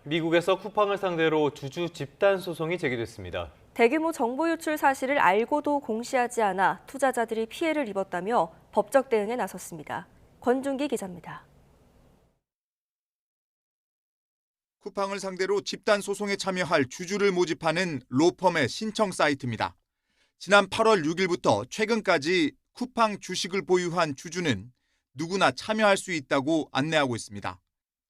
미국에서 쿠팡을 상대로 주주 집단 소송이 제기됐습니다. 대규모 정보 유출 사실을 알고도 공시하지 않아 투자자들이 피해를 입었다며 법적 대응에 나섰습니다. 권준기 기자입니다. 쿠팡을 상대로 집단 소송에 참여할 주주를 모집하는 로펌의 신청 사이트입니다. 지난 8월 6일부터 최근까지 쿠팡 주식을 보유한 주주는 누구나 참여할 수 있다고 안내하고 있습니다.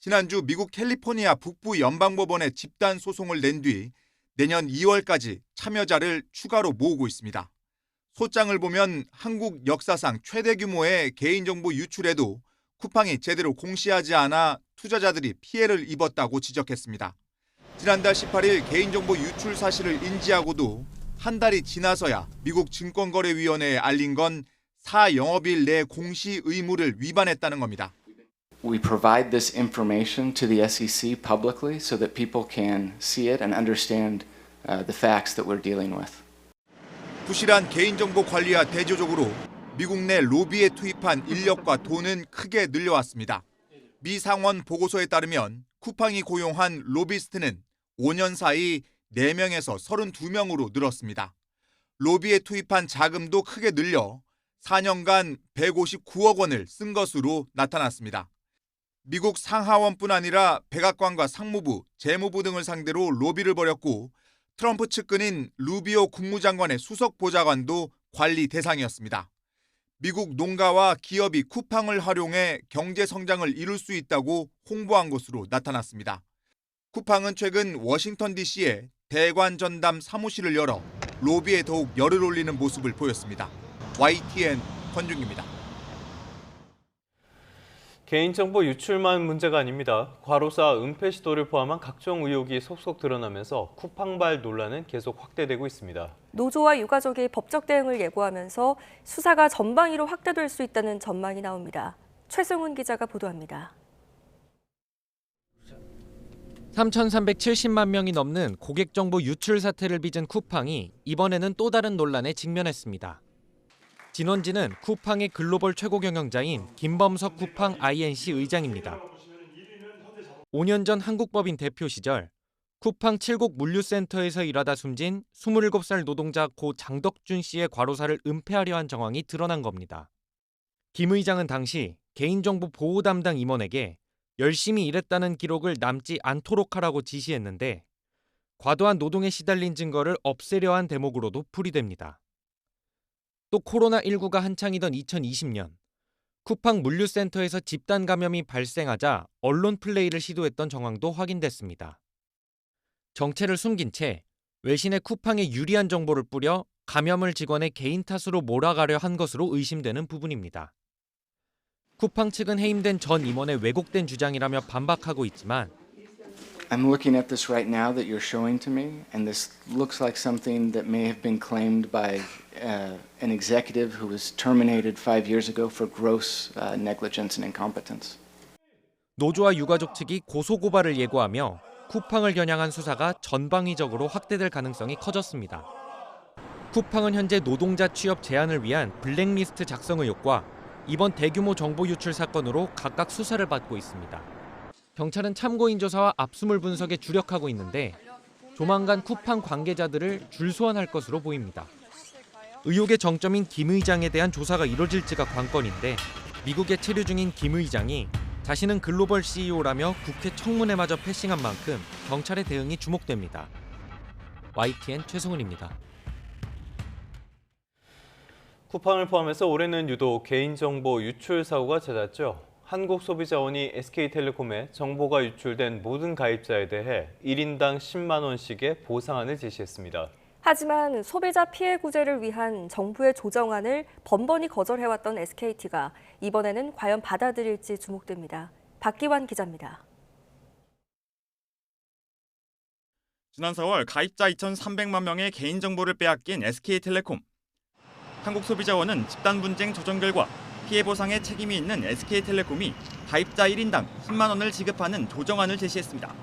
지난주 미국 캘리포니아 북부 연방법원에 집단 소송을 낸 뒤 내년 2월까지 참여자를 추가로 모으고 있습니다. 소장을 보면 한국 역사상 최대 규모의 개인정보 유출에도 쿠팡이 제대로 공시하지 않아 투자자들이 피해를 입었다고 지적했습니다. 지난달 18일 개인정보 유출 사실을 인지하고도 한 달이 지나서야 미국 증권거래위원회에 알린 건 4영업일 내 공시 의무를 위반했다는 겁니다. We provide this information to the SEC publicly so that people can see it and understand the facts that we're dealing with. 부실한 개인정보 관리와 대조적으로 미국 내 로비에 투입한 인력과 돈은 크게 늘려왔습니다. 미 상원 보고서에 따르면 쿠팡이 고용한 로비스트는 5년 사이 4명에서 32명으로 늘었습니다. 로비에 투입한 자금도 크게 늘려 4년간 159억 원을 쓴 것으로 나타났습니다. 미국 상하원뿐 아니라 백악관과 상무부, 재무부 등을 상대로 로비를 벌였고 트럼프 측근인 루비오 국무장관의 수석 보좌관도 관리 대상이었습니다. 미국 농가와 기업이 쿠팡을 활용해 경제 성장을 이룰 수 있다고 홍보한 것으로 나타났습니다. 쿠팡은 최근 워싱턴 DC에 대관 전담 사무실을 열어 로비에 더욱 열을 올리는 모습을 보였습니다. YTN 권준기입니다. 개인정보 유출만 문제가 아닙니다. 과로사 은폐 시도를 포함한 각종 의혹이 속속 드러나면서 쿠팡발 논란은 계속 확대되고 있습니다. 노조와 유가족이 법적 대응을 예고하면서 수사가 전방위로 확대될 수 있다는 전망이 나옵니다. 최승훈 기자가 보도합니다. 3,370만 명이 넘는 고객정보 유출 사태를 빚은 쿠팡이 이번에는 또 다른 논란에 직면했습니다. 진원지는 쿠팡의 글로벌 최고 경영자인 김범석 쿠팡 INC 의장입니다. 5년 전 한국법인 대표 시절 쿠팡 칠곡 물류센터에서 일하다 숨진 27살 노동자 고 장덕준 씨의 과로사를 은폐하려 한 정황이 드러난 겁니다. 김 의장은 당시 개인정보 보호 담당 임원에게 열심히 일했다는 기록을 남지 않도록 하라고 지시했는데 과도한 노동에 시달린 증거를 없애려 한 대목으로도 풀이됩니다. 또 코로나19가 한창이던 2020년 쿠팡 물류센터에서 집단 감염이 발생하자 언론 플레이를 시도했던 정황도 확인됐습니다. 정체를 숨긴 채 외신에 쿠팡에 유리한 정보를 뿌려 감염을 직원의 개인 탓으로 몰아가려 한 것으로 의심되는 부분입니다. 쿠팡 측은 해임된 전 임원의 왜곡된 주장이라며 반박하고 있지만 I'm looking at this right now that you're showing to me, and this looks like something that may have been claimed by an executive who was terminated 5 years ago for gross negligence and incompetence. 노조와 유가족 측이 고소고발을 예고하며 쿠팡을 겨냥한 수사가 전방위적으로 확대될 가능성이 커졌습니다. 쿠팡은 현재 노동자 취업 제한을 위한 블랙리스트 작성 의혹과 이번 대규모 정보 유출 사건으로 각각 수사를 받고 있습니다. 경찰은 참고인 조사와 압수물 분석에 주력하고 있는데 조만간 쿠팡 관계자들을 줄소환할 것으로 보입니다. 의혹의 정점인 김 의장에 대한 조사가 이뤄질지가 관건인데 미국에 체류 중인 김 의장이 자신은 글로벌 CEO라며 국회 청문회마저 패싱한 만큼 경찰의 대응이 주목됩니다. YTN 최승훈입니다. 쿠팡을 포함해서 올해는 유독 개인정보 유출 사고가 잦았죠. 한국소비자원이 SK텔레콤에 정보가 유출된 모든 가입자에 대해 1인당 10만 원씩의 보상안을 제시했습니다. 하지만 소비자 피해 구제를 위한 정부의 조정안을 번번이 거절해왔던 SKT가 이번에는 과연 받아들일지 주목됩니다. 박기환 기자입니다. 지난 4월 가입자 2,300만 명의 개인정보를 빼앗긴 SK텔레콤. 한국소비자원은 집단 분쟁 조정 결과 피해 보상에 책임이 있는 SK텔레콤이 가입자 1인당 10만 원을 지급하는 조정안을 제시했습니다.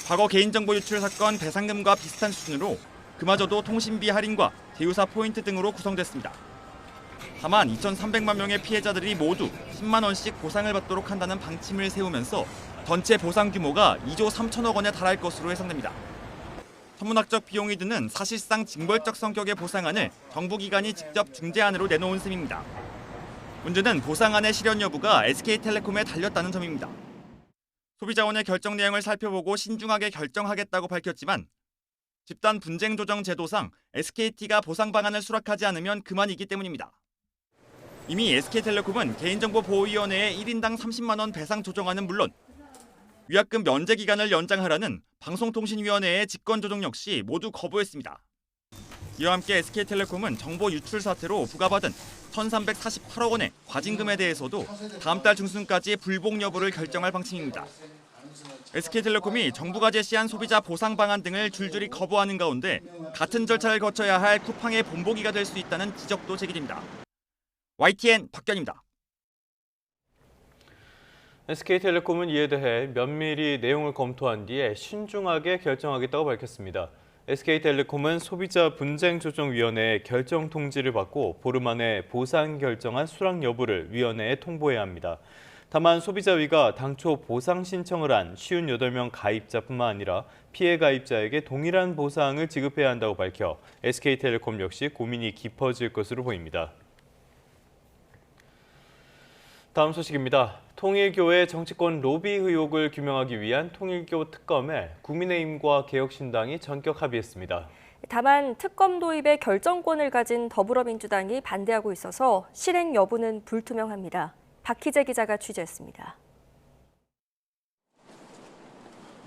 과거 개인정보 유출 사건 배상금과 비슷한 수준으로 그마저도 통신비 할인과 제휴사 포인트 등으로 구성됐습니다. 다만 2,300만 명의 피해자들이 모두 10만 원씩 보상을 받도록 한다는 방침을 세우면서 전체 보상 규모가 2조 3천억 원에 달할 것으로 예상됩니다. 천문학적 비용이 드는 사실상 징벌적 성격의 보상안을 정부 기관이 직접 중재안으로 내놓은 셈입니다. 문제는 보상안의 실현 여부가 SK텔레콤에 달렸다는 점입니다. 소비자원의 결정 내용을 살펴보고 신중하게 결정하겠다고 밝혔지만 집단 분쟁 조정 제도상 SKT가 보상 방안을 수락하지 않으면 그만이기 때문입니다. 이미 SK텔레콤은 개인정보보호위원회에 1인당 30만 원 배상 조정안은 물론 위약금 면제 기간을 연장하라는 방송통신위원회의 직권 조정 역시 모두 거부했습니다. 이와 함께 SK텔레콤은 정보 유출 사태로 부과받은 1,348억 원의 과징금에 대해서도 다음 달 중순까지 불복 여부를 결정할 방침입니다. SK텔레콤이 정부가 제시한 소비자 보상 방안 등을 줄줄이 거부하는 가운데 같은 절차를 거쳐야 할 쿠팡의 본보기가 될 수 있다는 지적도 제기됩니다. YTN 박견입니다. SK텔레콤은 이에 대해 면밀히 내용을 검토한 뒤에 신중하게 결정하겠다고 밝혔습니다. SK텔레콤은 소비자분쟁조정위원회의 결정 통지를 받고 보름 안에 보상 결정안 수락 여부를 위원회에 통보해야 합니다. 다만 소비자위가 당초 보상 신청을 한 58명 가입자뿐만 아니라 피해 가입자에게 동일한 보상을 지급해야 한다고 밝혀 SK텔레콤 역시 고민이 깊어질 것으로 보입니다. 다음 소식입니다. 통일교의 정치권 로비 의혹을 규명하기 위한 통일교 특검에 국민의힘과 개혁신당이 전격 합의했습니다. 다만 특검 도입에 결정권을 가진 더불어민주당이 반대하고 있어서 실행 여부는 불투명합니다. 박희재 기자가 취재했습니다.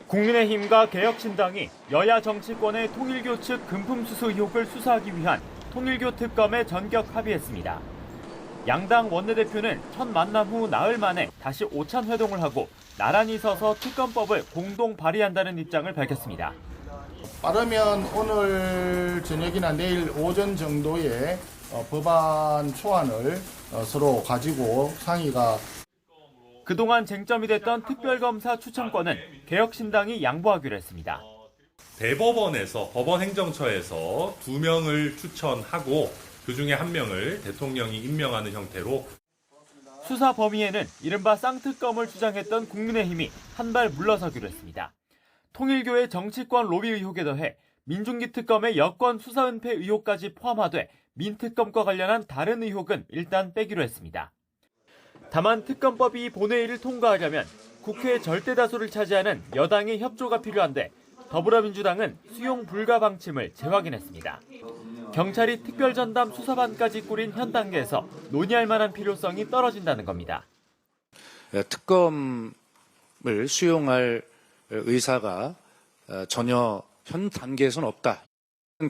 국민의힘과 개혁신당이 여야 정치권의 통일교 측 금품수수 의혹을 수사하기 위한 통일교 특검에 전격 합의했습니다. 양당 원내대표는 첫 만남 후 나흘 만에 다시 오찬 회동을 하고 나란히 서서 특검법을 공동 발의한다는 입장을 밝혔습니다. 빠르면 오늘 저녁이나 내일 오전 정도에 법안 초안을 서로 가지고 상의가. 그동안 쟁점이 됐던 특별검사 추천권은 개혁신당이 양보하기로 했습니다. 대법원에서 법원행정처에서 2명을 추천하고 그중에 1명을 대통령이 임명하는 형태로. 수사 범위에는 이른바 쌍특검을 주장했던 국민의힘이 한 발 물러서기로 했습니다. 통일교의 정치권 로비 의혹에 더해 민중기 특검의 여권 수사 은폐 의혹까지 포함하되 민특검과 관련한 다른 의혹은 일단 빼기로 했습니다. 다만 특검법이 본회의를 통과하려면 국회 절대 다수를 차지하는 여당의 협조가 필요한데 더불어민주당은 수용 불가 방침을 재확인했습니다. 경찰이 특별전담 수사반까지 꾸린 현 단계에서 논의할 만한 필요성이 떨어진다는 겁니다. 특검을 수용할 의사가 전혀 현 단계에서는 없다.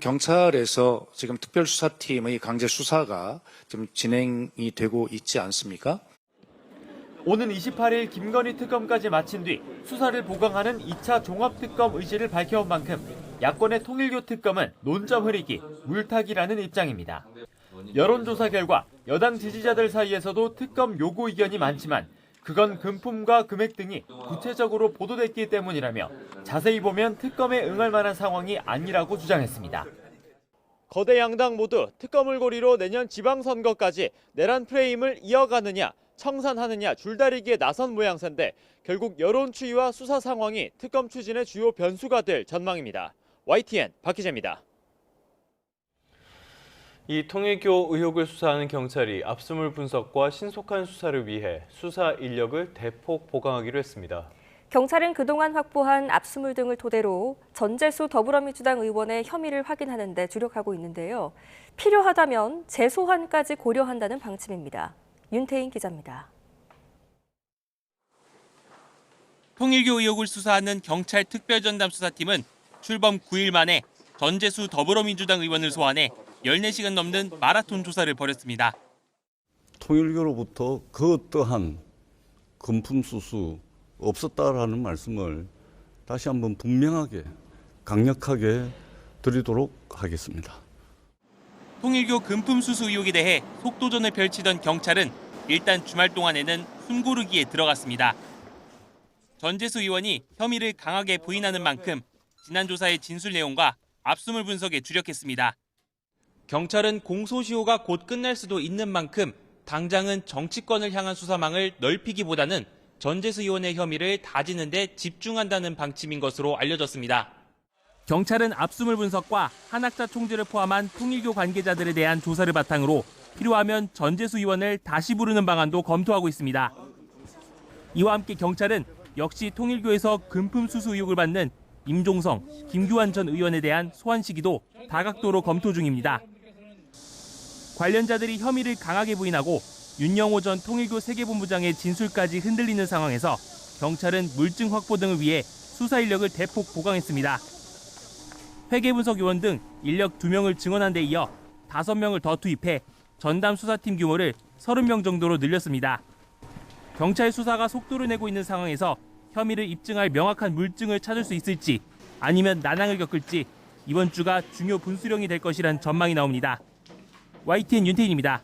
경찰에서 지금 특별수사팀의 강제 수사가 지금 진행이 되고 있지 않습니까? 오는 28일 김건희 특검까지 마친 뒤 수사를 보강하는 2차 종합특검 의지를 밝혀온 만큼 야권의 통일교 특검은 논점 흐리기, 물타기라는 입장입니다. 여론조사 결과 여당 지지자들 사이에서도 특검 요구 의견이 많지만 그건 금품과 금액 등이 구체적으로 보도됐기 때문이라며 자세히 보면 특검에 응할 만한 상황이 아니라고 주장했습니다. 거대 양당 모두 특검을 고리로 내년 지방선거까지 내란 프레임을 이어가느냐 청산하느냐 줄다리기에 나선 모양새인데 결국 여론 추이와 수사 상황이 특검 추진의 주요 변수가 될 전망입니다. YTN 박희재입니다. 이 통일교 의혹을 수사하는 경찰이 압수물 분석과 신속한 수사를 위해 수사 인력을 대폭 보강하기로 했습니다. 경찰은 그동안 확보한 압수물 등을 토대로 전재수 더불어민주당 의원의 혐의를 확인하는 데 주력하고 있는데요. 필요하다면 재소환까지 고려한다는 방침입니다. 윤태인 기자입니다. 통일교 의혹을 수사하는 경찰 특별전담 수사팀은 출범 9일 만에 전재수 더불어민주당 의원을 소환해 14시간 넘는 마라톤 조사를 벌였습니다. 통일교로부터 그 어떠한 금품수수 없었다라는 말씀을 다시 한번 분명하게 강력하게 드리도록 하겠습니다. 통일교 금품수수 의혹에 대해 속도전을 펼치던 경찰은 일단 주말 동안에는 숨고르기에 들어갔습니다. 전재수 의원이 혐의를 강하게 부인하는 만큼 지난 조사의 진술 내용과 압수물 분석에 주력했습니다. 경찰은 공소시효가 곧 끝날 수도 있는 만큼 당장은 정치권을 향한 수사망을 넓히기보다는 전재수 의원의 혐의를 다지는 데 집중한다는 방침인 것으로 알려졌습니다. 경찰은 압수물 분석과 한학자 총재를 포함한 통일교 관계자들에 대한 조사를 바탕으로 필요하면 전재수 의원을 다시 부르는 방안도 검토하고 있습니다. 이와 함께 경찰은 역시 통일교에서 금품 수수 의혹을 받는 임종성, 김규환 전 의원에 대한 소환 시기도 다각도로 검토 중입니다. 관련자들이 혐의를 강하게 부인하고 윤영호 전 통일교 세계본부장의 진술까지 흔들리는 상황에서 경찰은 물증 확보 등을 위해 수사 인력을 대폭 보강했습니다. 회계분석요원 등 인력 2명을 증언한 데 이어 5명을 더 투입해 전담 수사팀 규모를 30명 정도로 늘렸습니다. 경찰 수사가 속도를 내고 있는 상황에서 혐의를 입증할 명확한 물증을 찾을 수 있을지 아니면 난항을 겪을지 이번 주가 중요 분수령이 될 것이란 전망이 나옵니다. YTN 윤태인입니다.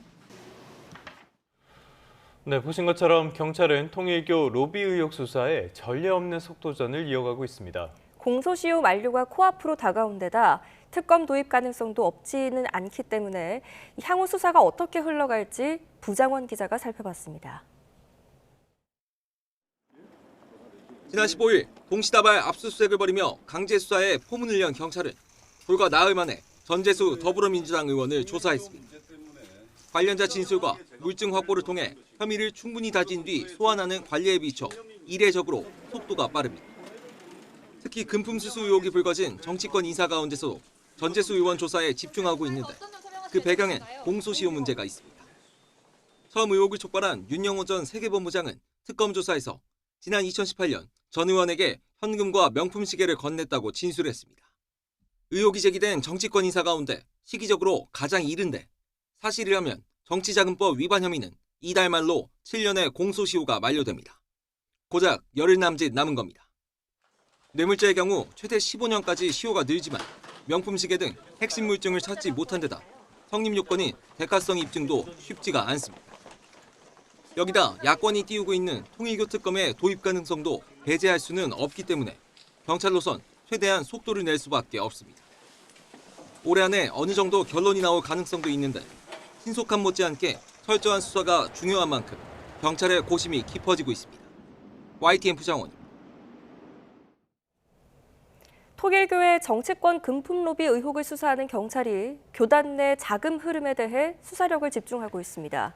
네, 보신 것처럼 경찰은 통일교 로비 의혹 수사에 전례 없는 속도전을 이어가고 있습니다. 공소시효 만료가 코앞으로 다가온 데다 특검 도입 가능성도 없지는 않기 때문에 향후 수사가 어떻게 흘러갈지 부장원 기자가 살펴봤습니다. 지난 15일 동시다발 압수수색을 벌이며 강제 수사에 포문을 연 경찰은 불과 나흘 만에 전재수 더불어민주당 의원을 조사했습니다. 관련자 진술과 물증 확보를 통해 혐의를 충분히 다진 뒤 소환하는 관리에 비춰 이례적으로 속도가 빠릅니다. 특히 금품 수수 의혹이 불거진 정치권 인사 가운데서도 전재수 의원 조사에 집중하고 있는데 그 배경엔 공소시효 문제가 있습니다. 처음 의혹을 촉발한 윤영호 전 세계본부장은 특검 조사에서 지난 2018년 전 의원에게 현금과 명품 시계를 건넸다고 진술했습니다. 의혹이 제기된 정치권 인사 가운데 시기적으로 가장 이른데 사실이라면 정치자금법 위반 혐의는 이달 말로 7년의 공소시효가 만료됩니다. 고작 열흘 남짓 남은 겁니다. 뇌물죄의 경우 최대 15년까지 시효가 늘지만 명품 시계 등 핵심 물증을 찾지 못한 데다 성립 요건인 대가성 입증도 쉽지가 않습니다. 여기다 야권이 띄우고 있는 통일교 특검의 도입 가능성도 배제할 수는 없기 때문에 경찰로선 최대한 속도를 낼 수밖에 없습니다. 올해 안에 어느 정도 결론이 나올 가능성도 있는데 신속함 못지않게 철저한 수사가 중요한 만큼 경찰의 고심이 깊어지고 있습니다. YTN 부장원입니다. 통일교의 정치권 금품 로비 의혹을 수사하는 경찰이 교단 내 자금 흐름에 대해 수사력을 집중하고 있습니다.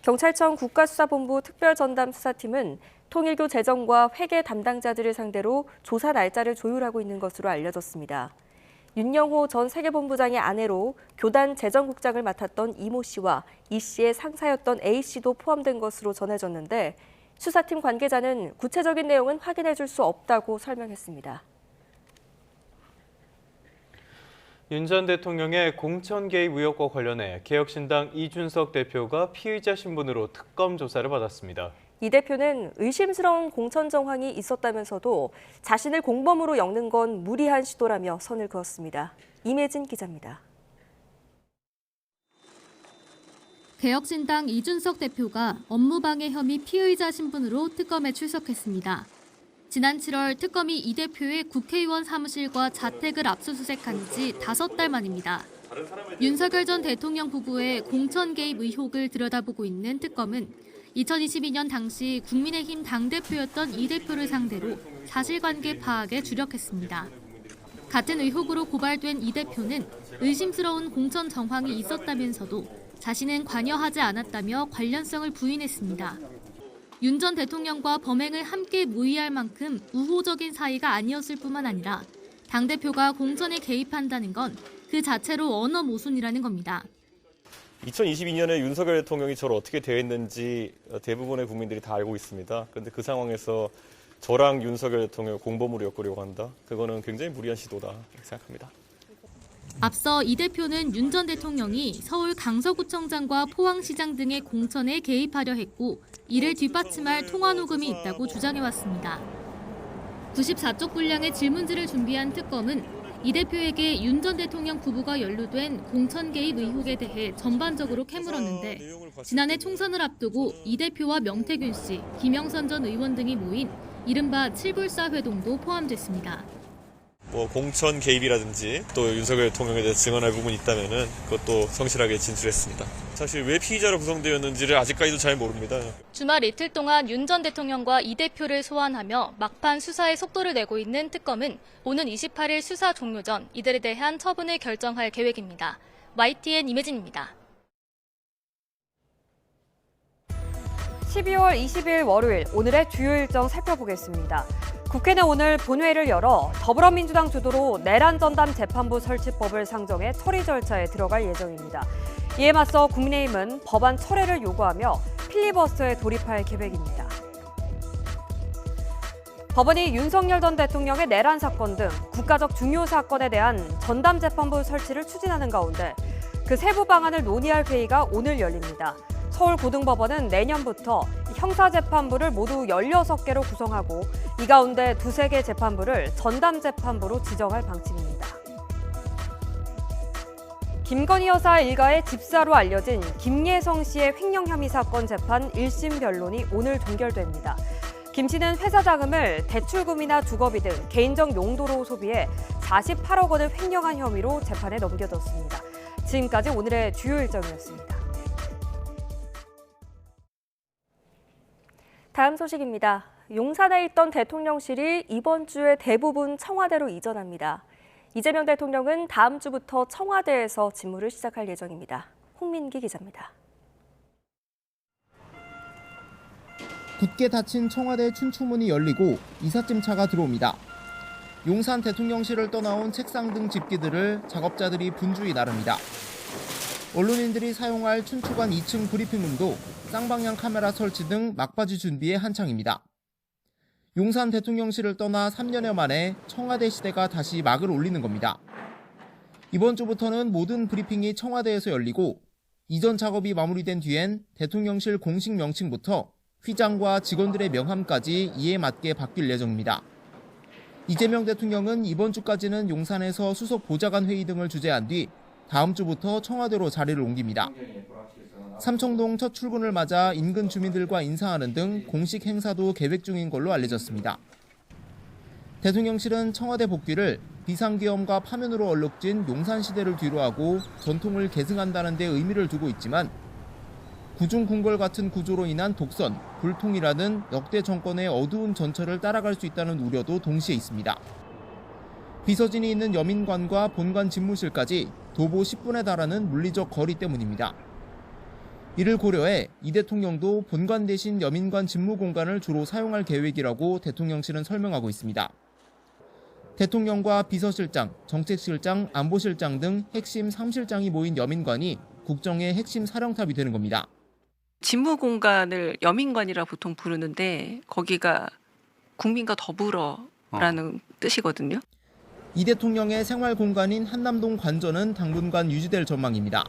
경찰청 국가수사본부 특별전담 수사팀은 통일교 재정과 회계 담당자들을 상대로 조사 날짜를 조율하고 있는 것으로 알려졌습니다. 윤영호 전 세계본부장의 아내로 교단 재정국장을 맡았던 이모 씨와 이 씨의 상사였던 A 씨도 포함된 것으로 전해졌는데 수사팀 관계자는 구체적인 내용은 확인해 줄 수 없다고 설명했습니다. 윤 전 대통령의 공천 개입 의혹과 관련해 개혁신당 이준석 대표가 피의자 신분으로 특검 조사를 받았습니다. 이 대표는 의심스러운 공천 정황이 있었다면서도 자신을 공범으로 엮는 건 무리한 시도라며 선을 그었습니다. 임혜진 기자입니다. 개혁신당 이준석 대표가 업무방해 혐의 피의자 신분으로 특검에 출석했습니다. 지난 7월 특검이 이 대표의 국회의원 사무실과 자택을 압수수색한 지 5달 만입니다. 윤석열 전 대통령 부부의 공천 개입 의혹을 들여다보고 있는 특검은 2022년 당시 국민의힘 당대표였던 이 대표를 상대로 사실관계 파악에 주력했습니다. 같은 의혹으로 고발된 이 대표는 의심스러운 공천 정황이 있었다면서도 자신은 관여하지 않았다며 관련성을 부인했습니다. 윤 전 대통령과 범행을 함께 모의할 만큼 우호적인 사이가 아니었을 뿐만 아니라 당대표가 공천에 개입한다는 건 그 자체로 언어 모순이라는 겁니다. 2022년에 윤석열 대통령이 저를 어떻게 대했는지 대부분의 국민들이 다 알고 있습니다. 그런데 그 상황에서 저랑 윤석열 대통령을 공범으로 엮으려고 한다? 그거는 굉장히 무리한 시도다 이렇게 생각합니다. 앞서 이 대표는 윤 전 대통령이 서울 강서구청장과 포항시장 등의 공천에 개입하려 했고 이를 뒷받침할 통화녹음이 있다고 주장해왔습니다. 94쪽 분량의 질문지를 준비한 특검은 이 대표에게 윤 전 대통령 부부가 연루된 공천 개입 의혹에 대해 전반적으로 캐물었는데 지난해 총선을 앞두고 이 대표와 명태균 씨, 김영선 전 의원 등이 모인 이른바 칠불사 회동도 포함됐습니다. 뭐 공천 개입이라든지 또 윤석열 대통령에 대해서 증언할 부분이 있다면은 그것도 성실하게 진술했습니다. 사실 왜 피의자로 구성되었는지를 아직까지도 잘 모릅니다. 주말 이틀 동안 윤 전 대통령과 이 대표를 소환하며 막판 수사에 속도를 내고 있는 특검은 오는 28일 수사 종료 전 이들에 대한 처분을 결정할 계획입니다. YTN 임혜진입니다. 12월 20일 월요일 오늘의 주요 일정 살펴보겠습니다. 국회는 오늘 본회의를 열어 더불어민주당 주도로 내란 전담 재판부 설치법을 상정해 처리 절차에 들어갈 예정입니다. 이에 맞서 국민의힘은 법안 철회를 요구하며 필리버스터에 돌입할 계획입니다. 법원이 윤석열 전 대통령의 내란 사건 등 국가적 중요 사건에 대한 전담 재판부 설치를 추진하는 가운데 그 세부 방안을 논의할 회의가 오늘 열립니다. 서울고등법원은 내년부터 형사재판부를 모두 16개로 구성하고 이 가운데 2-3개 재판부를 전담재판부로 지정할 방침입니다. 김건희 여사 일가의 집사로 알려진 김예성 씨의 횡령 혐의 사건 재판 1심 변론이 오늘 종결됩니다. 김 씨는 회사 자금을 대출금이나 주거비 등 개인적 용도로 소비해 48억 원을 횡령한 혐의로 재판에 넘겨졌습니다. 지금까지 오늘의 주요 일정이었습니다. 다음 소식입니다. 용산에 있던 대통령실이 이번 주에 대부분 청와대로 이전합니다. 이재명 대통령은 다음 주부터 청와대에서 직무를 시작할 예정입니다. 홍민기 기자입니다. 굳게 닫힌 청와대 춘추문이 열리고 이삿짐차가 들어옵니다. 용산 대통령실을 떠나온 책상 등 집기들을 작업자들이 분주히 나릅니다. 언론인들이 사용할 춘추관 2층 브리핑룸도 쌍방향 카메라 설치 등 막바지 준비에 한창입니다. 용산 대통령실을 떠나 3년여 만에 청와대 시대가 다시 막을 올리는 겁니다. 이번 주부터는 모든 브리핑이 청와대에서 열리고 이전 작업이 마무리된 뒤엔 대통령실 공식 명칭부터 휘장과 직원들의 명함까지 이에 맞게 바뀔 예정입니다. 이재명 대통령은 이번 주까지는 용산에서 수석 보좌관 회의 등을 주재한 뒤 다음 주부터 청와대로 자리를 옮깁니다. 삼청동 첫 출근을 맞아 인근 주민들과 인사하는 등 공식 행사도 계획 중인 걸로 알려졌습니다. 대통령실은 청와대 복귀를 비상계엄과 파면으로 얼룩진 용산시대를 뒤로하고 전통을 계승한다는 데 의미를 두고 있지만 구중궁궐 같은 구조로 인한 독선, 불통이라는 역대 정권의 어두운 전철을 따라갈 수 있다는 우려도 동시에 있습니다. 비서진이 있는 여민관과 본관 집무실까지 도보 10분에 달하는 물리적 거리 때문입니다. 이를 고려해 이 대통령도 본관 대신 여민관 집무 공간을 주로 사용할 계획이라고 대통령실은 설명하고 있습니다. 대통령과 비서실장, 정책실장, 안보실장 등 핵심 3실장이 모인 여민관이 국정의 핵심 사령탑이 되는 겁니다. 집무 공간을 여민관이라 보통 부르는데 거기가 국민과 더불어라는 뜻이거든요. 이 대통령의 생활 공간인 한남동 관저는 당분간 유지될 전망입니다.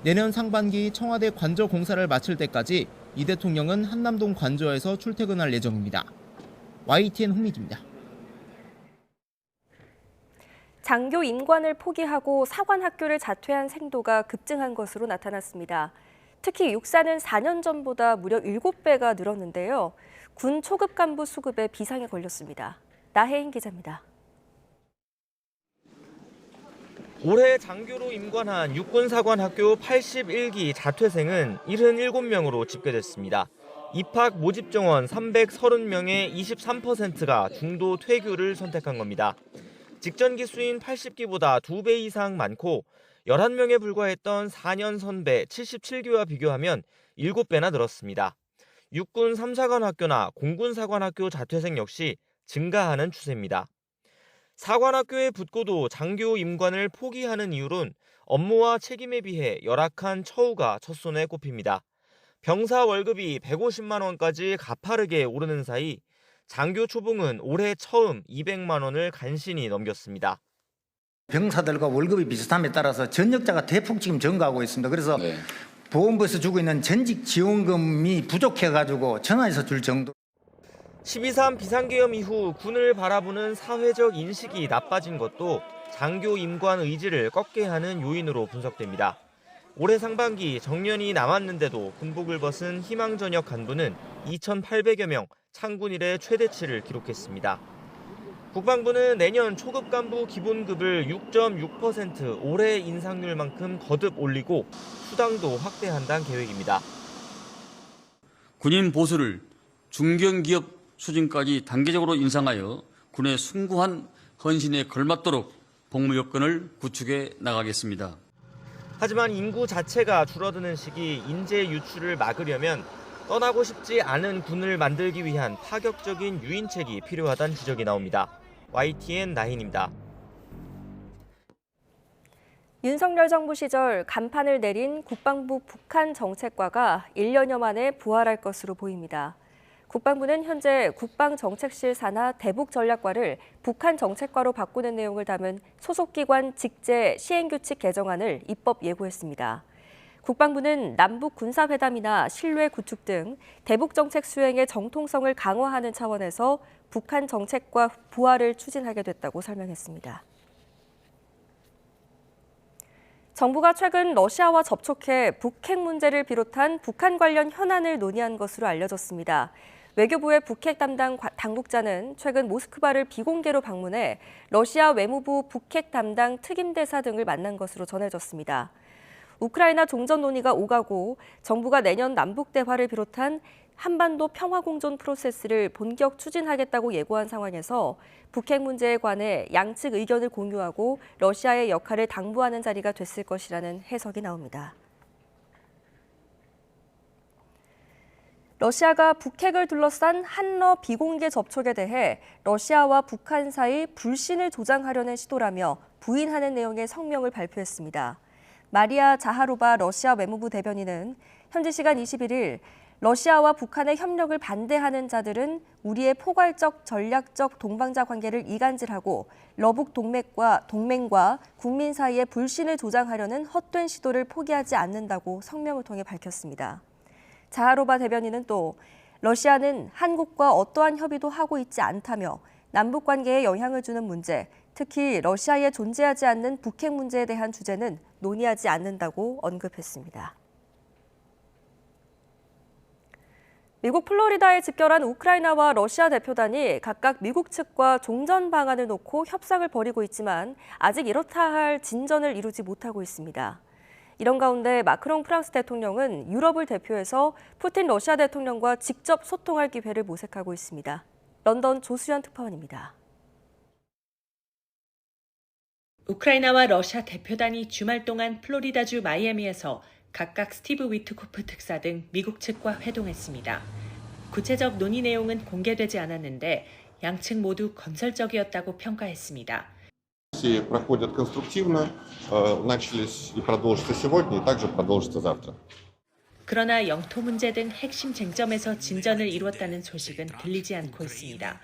내년 상반기 청와대 관저 공사를 마칠 때까지 이 대통령은 한남동 관저에서 출퇴근할 예정입니다. YTN 홍미기입니다. 장교 임관을 포기하고 사관학교를 자퇴한 생도가 급증한 것으로 나타났습니다. 특히 육사는 4년 전보다 무려 7배가 늘었는데요. 군 초급 간부 수급에 비상에 걸렸습니다. 나혜인 기자입니다. 올해 장교로 임관한 육군사관학교 81기 자퇴생은 77명으로 집계됐습니다. 입학 모집 정원 330명의 23%가 중도 퇴교를 선택한 겁니다. 직전 기수인 80기보다 2배 이상 많고 11명에 불과했던 4년 선배 77기와 비교하면 7배나 늘었습니다. 육군 3사관학교나 공군사관학교 자퇴생 역시 증가하는 추세입니다. 사관학교에 붙고도 장교 임관을 포기하는 이유론 업무와 책임에 비해 열악한 처우가 첫손에 꼽힙니다. 병사 월급이 150만 원까지 가파르게 오르는 사이 장교 초봉은 올해 처음 200만 원을 간신히 넘겼습니다. 병사들과 월급이 비슷함에 따라서 전역자가 대폭 지금 증가하고 있습니다. 그래서 보건부에서 주고 있는 전직 지원금이 부족해가지고 전화해서 줄 정도. 12.3 비상계엄 이후 군을 바라보는 사회적 인식이 나빠진 것도 장교 임관 의지를 꺾게 하는 요인으로 분석됩니다. 올해 상반기 정년이 남았는데도 군복을 벗은 희망전역 간부는 2,800여 명, 창군 이래 최대치를 기록했습니다. 국방부는 내년 초급 간부 기본급을 6.6% 올해 인상률만큼 거듭 올리고 수당도 확대한다는 계획입니다. 군인 보수를 중견기업 수준까지 단계적으로 인상하여 군의 숭고한 헌신에 걸맞도록 복무 여건을 구축해 나가겠습니다. 하지만 인구 자체가 줄어드는 시기 인재 유출을 막으려면 떠나고 싶지 않은 군을 만들기 위한 파격적인 유인책이 필요하다는 지적이 나옵니다. YTN 나인입니다. 윤석열 정부 시절 간판을 내린 국방부 북한 정책과가 1년여 만에 부활할 것으로 보입니다. 국방부는 현재 국방정책실 산하 대북전략과를 북한 정책과로 바꾸는 내용을 담은 소속기관 직제 시행규칙 개정안을 입법 예고했습니다. 국방부는 남북 군사회담이나 신뢰 구축 등 대북정책 수행의 정통성을 강화하는 차원에서 북한 정책과 부활을 추진하게 됐다고 설명했습니다. 정부가 최근 러시아와 접촉해 북핵 문제를 비롯한 북한 관련 현안을 논의한 것으로 알려졌습니다. 외교부의 북핵 담당 당국자는 최근 모스크바를 비공개로 방문해 러시아 외무부 북핵 담당 특임대사 등을 만난 것으로 전해졌습니다. 우크라이나 종전 논의가 오가고 정부가 내년 남북 대화를 비롯한 한반도 평화 공존 프로세스를 본격 추진하겠다고 예고한 상황에서 북핵 문제에 관해 양측 의견을 공유하고 러시아의 역할을 당부하는 자리가 됐을 것이라는 해석이 나옵니다. 러시아가 북핵을 둘러싼 한러 비공개 접촉에 대해 러시아와 북한 사이 불신을 조장하려는 시도라며 부인하는 내용의 성명을 발표했습니다. 마리아 자하로바 러시아 외무부 대변인은 현지 시간 21일 러시아와 북한의 협력을 반대하는 자들은 우리의 포괄적 전략적 동반자 관계를 이간질하고 러북 동맹과 국민 사이의 불신을 조장하려는 헛된 시도를 포기하지 않는다고 성명을 통해 밝혔습니다. 자하로바 대변인은 또 러시아는 한국과 어떠한 협의도 하고 있지 않다며 남북 관계에 영향을 주는 문제, 특히 러시아에 존재하지 않는 북핵 문제에 대한 주제는 논의하지 않는다고 언급했습니다. 미국 플로리다에 집결한 우크라이나와 러시아 대표단이 각각 미국 측과 종전 방안을 놓고 협상을 벌이고 있지만 아직 이렇다 할 진전을 이루지 못하고 있습니다. 이런 가운데 마크롱 프랑스 대통령은 유럽을 대표해서 푸틴 러시아 대통령과 직접 소통할 기회를 모색하고 있습니다. 런던 조수연 특파원입니다. 우크라이나와 러시아 대표단이 주말 동안 플로리다주 마이애미에서 각각 스티브 위트코프 특사 등 미국 측과 회동했습니다. 구체적 논의 내용은 공개되지 않았는데 양측 모두 건설적이었다고 평가했습니다. проходят конструктивно, начались и продолжатся сегодня, и также продолжатся завтра. 그러나 영토 문제 등 핵심 쟁점에서 진전을 이루었다는 소식은 들리지 않고 있습니다.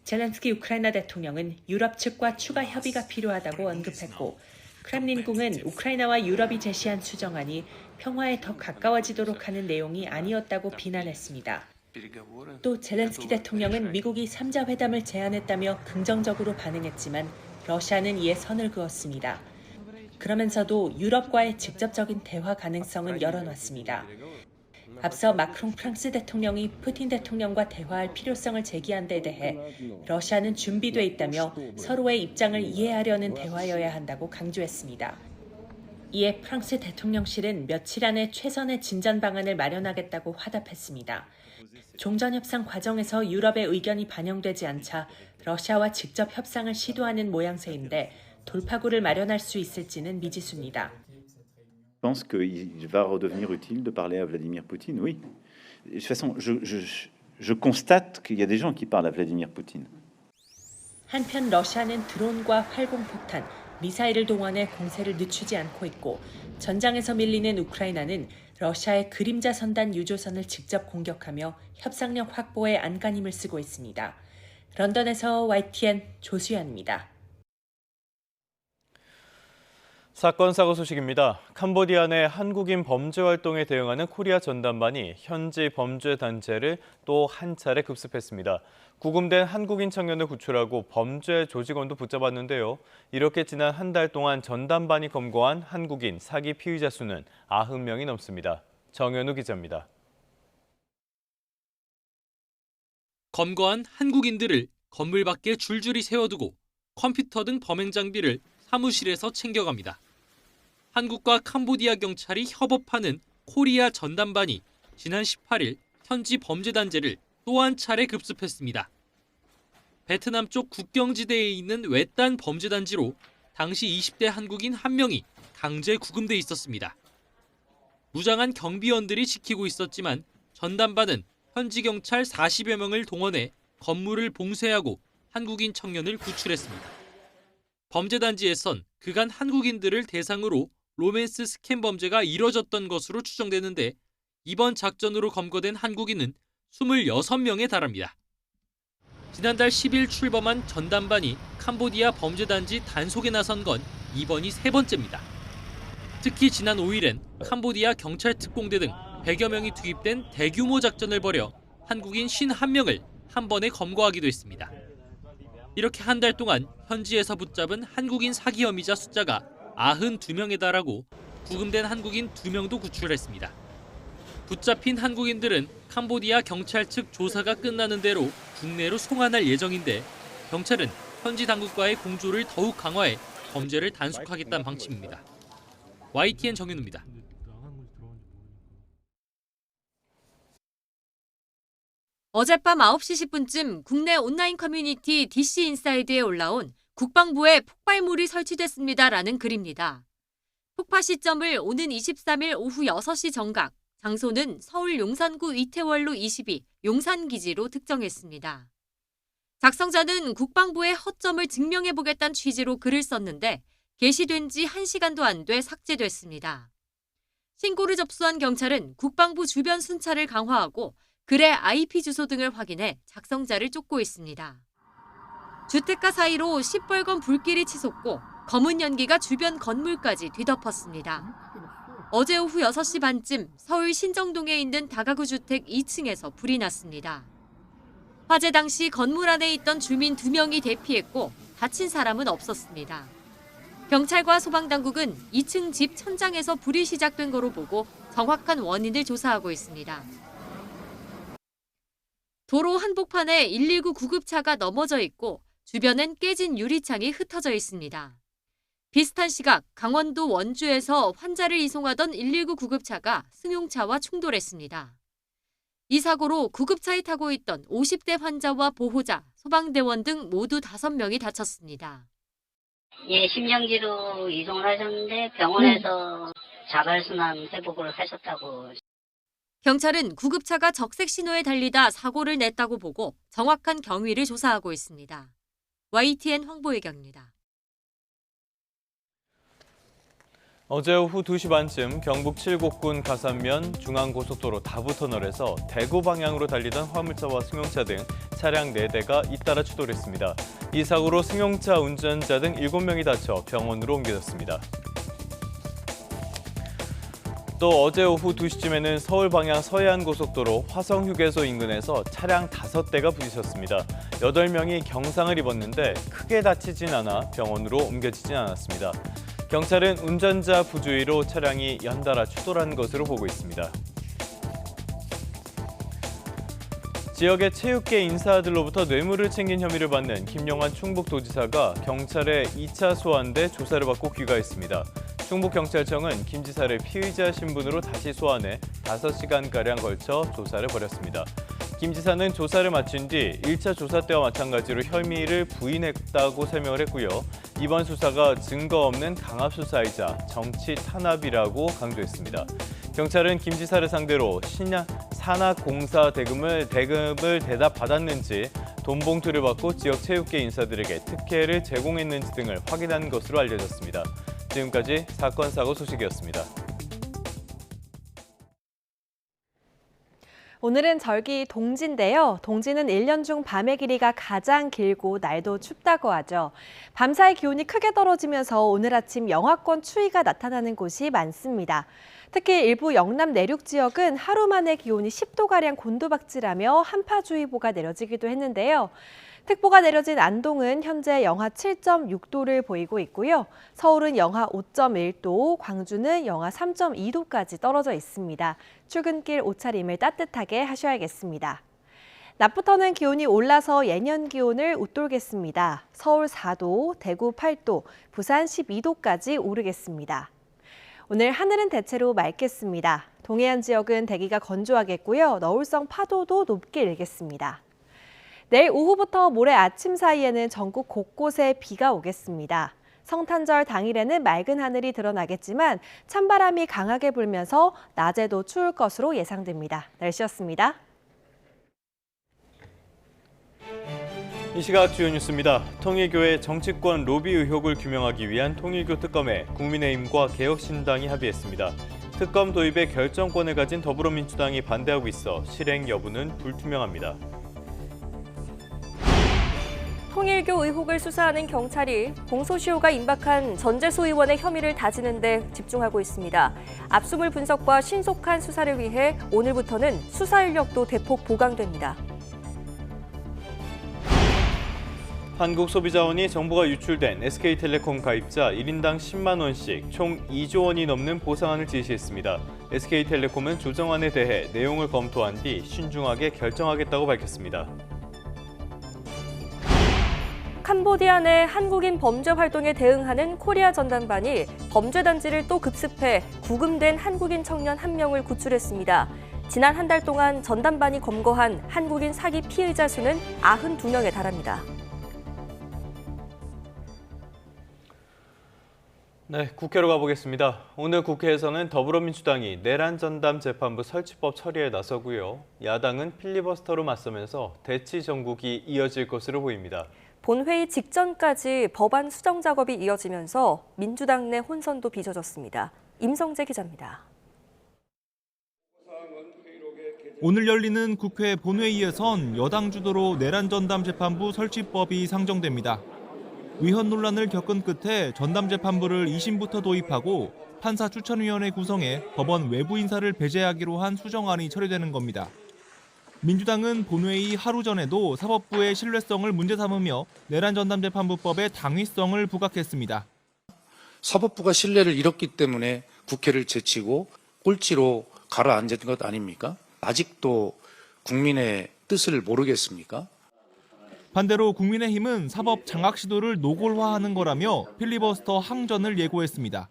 젤렌스키 우크라이나 대통령은 유럽 측과 추가 협의가 필요하다고 언급했고 크렘린궁은 우크라이나와 유럽이 제시한 수정안이 평화에 더 가까워지도록 하는 내용이 아니었다고 비난했습니다. 또 젤렌스키 대통령은 미국이 3자 회담을 제안했다며 긍정적으로 반응했지만 러시아는 이에 선을 그었습니다. 그러면서도 유럽과의 직접적인 대화 가능성은 열어놨습니다. 앞서 마크롱 프랑스 대통령이 푸틴 대통령과 대화할 필요성을 제기한 데 대해 러시아는 준비돼 있다며 서로의 입장을 이해하려는 대화여야 한다고 강조했습니다. 이에 프랑스 대통령실은 며칠 안에 최선의 진전 방안을 마련하겠다고 화답했습니다. 종전협상 과정에서 유럽의 의견이 반영되지 않자 러시아와 직접 협상을 시도하는 모양새인데 돌파구를 마련할 수 있을지는 미지수입니다. Je pense qu'il va redevenir utile de parler à Vladimir Poutine, oui. De toute façon, je constate qu'il y a des gens qui parlent à Vladimir Poutine. 한편 러시아는 드론과 활공폭탄, 미사일을 동원해 공세를 늦추지 않고 있고 전장에서 밀리는 우크라이나는 러시아의 그림자 선단 유조선을 직접 공격하며 협상력 확보에 안간힘을 쓰고 있습니다. 런던에서 YTN 조수연입니다. 사건 사고 소식입니다. 캄보디아 내 한국인 범죄 활동에 대응하는 코리아 전담반이 현지 범죄 단체를 또 한 차례 급습했습니다. 구금된 한국인 청년을 구출하고 범죄 조직원도 붙잡았는데요. 이렇게 지난 한 달 동안 전담반이 검거한 한국인 사기 피의자 수는 90명이 넘습니다. 정현우 기자입니다. 검거한 한국인들을 건물 밖에 줄줄이 세워두고 컴퓨터 등 범행 장비를 사무실에서 챙겨갑니다. 한국과 캄보디아 경찰이 협업하는 코리아 전담반이 지난 18일 현지 범죄 단지를 또 한 차례 급습했습니다. 베트남 쪽 국경지대에 있는 외딴 범죄 단지로 당시 20대 한국인 한 명이 강제 구금돼 있었습니다. 무장한 경비원들이 지키고 있었지만 전담반은 현지 경찰 40여 명을 동원해 건물을 봉쇄하고 한국인 청년을 구출했습니다. 범죄 단지에선 그간 한국인들을 대상으로 로맨스 스캠 범죄가 이뤄졌던 것으로 추정되는데 이번 작전으로 검거된 한국인은 26명에 달합니다. 지난달 10일 출범한 전담반이 캄보디아 범죄 단지 단속에 나선 건 이번이 세 번째입니다. 특히 지난 5일엔 캄보디아 경찰 특공대 등 100여 명이 투입된 대규모 작전을 벌여 한국인 51명을 한 번에 검거하기도 했습니다. 이렇게 한 달 동안 현지에서 붙잡은 한국인 사기 혐의자 숫자가 92명에 달하고 구금된 한국인 2명도 구출했습니다. 붙잡힌 한국인들은 캄보디아 경찰 측 조사가 끝나는 대로 국내로 송환할 예정인데 경찰은 현지 당국과의 공조를 더욱 강화해 범죄를 단속하겠다는 방침입니다. YTN 정윤우입니다. 어젯밤 9시 10분쯤 국내 온라인 커뮤니티 DC인사이드에 올라온 국방부에 폭발물이 설치됐습니다라는 글입니다. 폭파 시점을 오는 23일 오후 6시 정각, 장소는 서울 용산구 이태원로 22 용산기지로 특정했습니다. 작성자는 국방부의 허점을 증명해보겠다는 취지로 글을 썼는데 게시된 지 1시간도 안 돼 삭제됐습니다. 신고를 접수한 경찰은 국방부 주변 순찰을 강화하고 글의 IP 주소 등을 확인해 작성자를 쫓고 있습니다. 주택가 사이로 시뻘건 불길이 치솟고 검은 연기가 주변 건물까지 뒤덮었습니다. 어제 오후 6시 반쯤 서울 신정동에 있는 다가구 주택 2층에서 불이 났습니다. 화재 당시 건물 안에 있던 주민 2명이 대피했고 다친 사람은 없었습니다. 경찰과 소방당국은 2층 집 천장에서 불이 시작된 거로 보고 정확한 원인을 조사하고 있습니다. 도로 한복판에 119 구급차가 넘어져 있고 주변엔 깨진 유리창이 흩어져 있습니다. 비슷한 시각 강원도 원주에서 환자를 이송하던 119 구급차가 승용차와 충돌했습니다. 이 사고로 구급차에 타고 있던 50대 환자와 보호자, 소방대원 등 모두 5명이 다쳤습니다. 예, 심정지로 이송을 하셨는데 병원에서 자발순환 회복을 하셨다고. 경찰은 구급차가 적색 신호에 달리다 사고를 냈다고 보고 정확한 경위를 조사하고 있습니다. YTN 황보혜경입니다. 어제 오후 2시 반쯤 경북 칠곡군 가산면 중앙고속도로 다부터널에서 대구 방향으로 달리던 화물차와 승용차 등 차량 4대가 잇따라 추돌했습니다. 이 사고로 승용차 운전자 등 7명이 다쳐 병원으로 옮겨졌습니다. 또 어제 오후 2시쯤에는 서울 방향 서해안고속도로 화성휴게소 인근에서 차량 5대가 부딪혔습니다. 8명이 경상을 입었는데 크게 다치진 않아 병원으로 옮겨지진 않았습니다. 경찰은 운전자 부주의로 차량이 연달아 추돌한 것으로 보고 있습니다. 지역의 체육계 인사들로부터 뇌물을 챙긴 혐의를 받는 김용환 충북도지사가 경찰에 2차 소환돼 조사를 받고 귀가했습니다. 충북경찰청은 김 지사를 피의자 신분으로 다시 소환해 5시간가량 걸쳐 조사를 벌였습니다. 김 지사는 조사를 마친 뒤 1차 조사 때와 마찬가지로 혐의를 부인했다고 설명을 했고요. 이번 수사가 증거 없는 강압 수사이자 정치 탄압이라고 강조했습니다. 경찰은 김 지사를 상대로 산악공사 대금을 대납받았는지, 돈 봉투를 받고 지역 체육계 인사들에게 특혜를 제공했는지 등을 확인한 것으로 알려졌습니다. 지금까지 사건 사고 소식이었습니다. 오늘은 절기 동지인데요. 동지는 1년 중 밤의 길이가 가장 길고 날도 춥다고 하죠. 밤사이 기온이 크게 떨어지면서 오늘 아침 영하권 추위가 나타나는 곳이 많습니다. 특히 일부 영남 내륙 지역은 하루 만에 기온이 10도가량 곤두박질하며 한파주의보가 내려지기도 했는데요. 특보가 내려진 안동은 현재 영하 7.6도를 보이고 있고요. 서울은 영하 5.1도, 광주는 영하 3.2도까지 떨어져 있습니다. 출근길 옷차림을 따뜻하게 하셔야겠습니다. 낮부터는 기온이 올라서 예년 기온을 웃돌겠습니다. 서울 4도, 대구 8도, 부산 12도까지 오르겠습니다. 오늘 하늘은 대체로 맑겠습니다. 동해안 지역은 대기가 건조하겠고요. 너울성 파도도 높게 일겠습니다. 내일 오후부터 모레 아침 사이에는 전국 곳곳에 비가 오겠습니다. 성탄절 당일에는 맑은 하늘이 드러나겠지만 찬바람이 강하게 불면서 낮에도 추울 것으로 예상됩니다. 날씨였습니다. 이 시각 주요 뉴스입니다. 통일교의 정치권 로비 의혹을 규명하기 위한 통일교 특검에 국민의힘과 개혁신당이 합의했습니다. 특검 도입에 결정권을 가진 더불어민주당이 반대하고 있어 실행 여부는 불투명합니다. 통일교 의혹을 수사하는 경찰이 공소시효가 임박한 전재수 의원의 혐의를 다지는 데 집중하고 있습니다. 압수물 분석과 신속한 수사를 위해 오늘부터는 수사 인력도 대폭 보강됩니다. 한국소비자원이 정보가 유출된 SK텔레콤 가입자 1인당 10만 원씩 총 2조 원이 넘는 보상안을 지시했습니다. SK텔레콤은 조정안에 대해 내용을 검토한 뒤 신중하게 결정하겠다고 밝혔습니다. 캄보디아 내 한국인 범죄 활동에 대응하는 코리아 전담반이 범죄 단지를 또 급습해 구금된 한국인 청년 1명을 구출했습니다. 지난 한 달 동안 전담반이 검거한 한국인 사기 피의자 수는 92명에 달합니다. 네, 국회로 가보겠습니다. 오늘 국회에서는 더불어민주당이 내란 전담 재판부 설치법 처리에 나서고요. 야당은 필리버스터로 맞서면서 대치 정국이 이어질 것으로 보입니다. 본회의 직전까지 법안 수정 작업이 이어지면서 민주당 내 혼선도 빚어졌습니다. 임성재 기자입니다. 오늘 열리는 국회 본회의에선 여당 주도로 내란 전담 재판부 설치법이 상정됩니다. 위헌 논란을 겪은 끝에 전담 재판부를 2심부터 도입하고 판사 추천위원회 구성해 법원 외부 인사를 배제하기로 한 수정안이 처리되는 겁니다. 민주당은 본회의 하루 전에도 사법부의 신뢰성을 문제 삼으며 내란 전담 재판부법의 당위성을 부각했습니다. 사법부가 신뢰를 잃었기 때문에 국회를 제치고 꼴찌로 가라앉은 것 아닙니까? 아직도 국민의 뜻을 모르겠습니까? 반대로 국민의힘은 사법 장악 시도를 노골화하는 거라며 필리버스터 항전을 예고했습니다.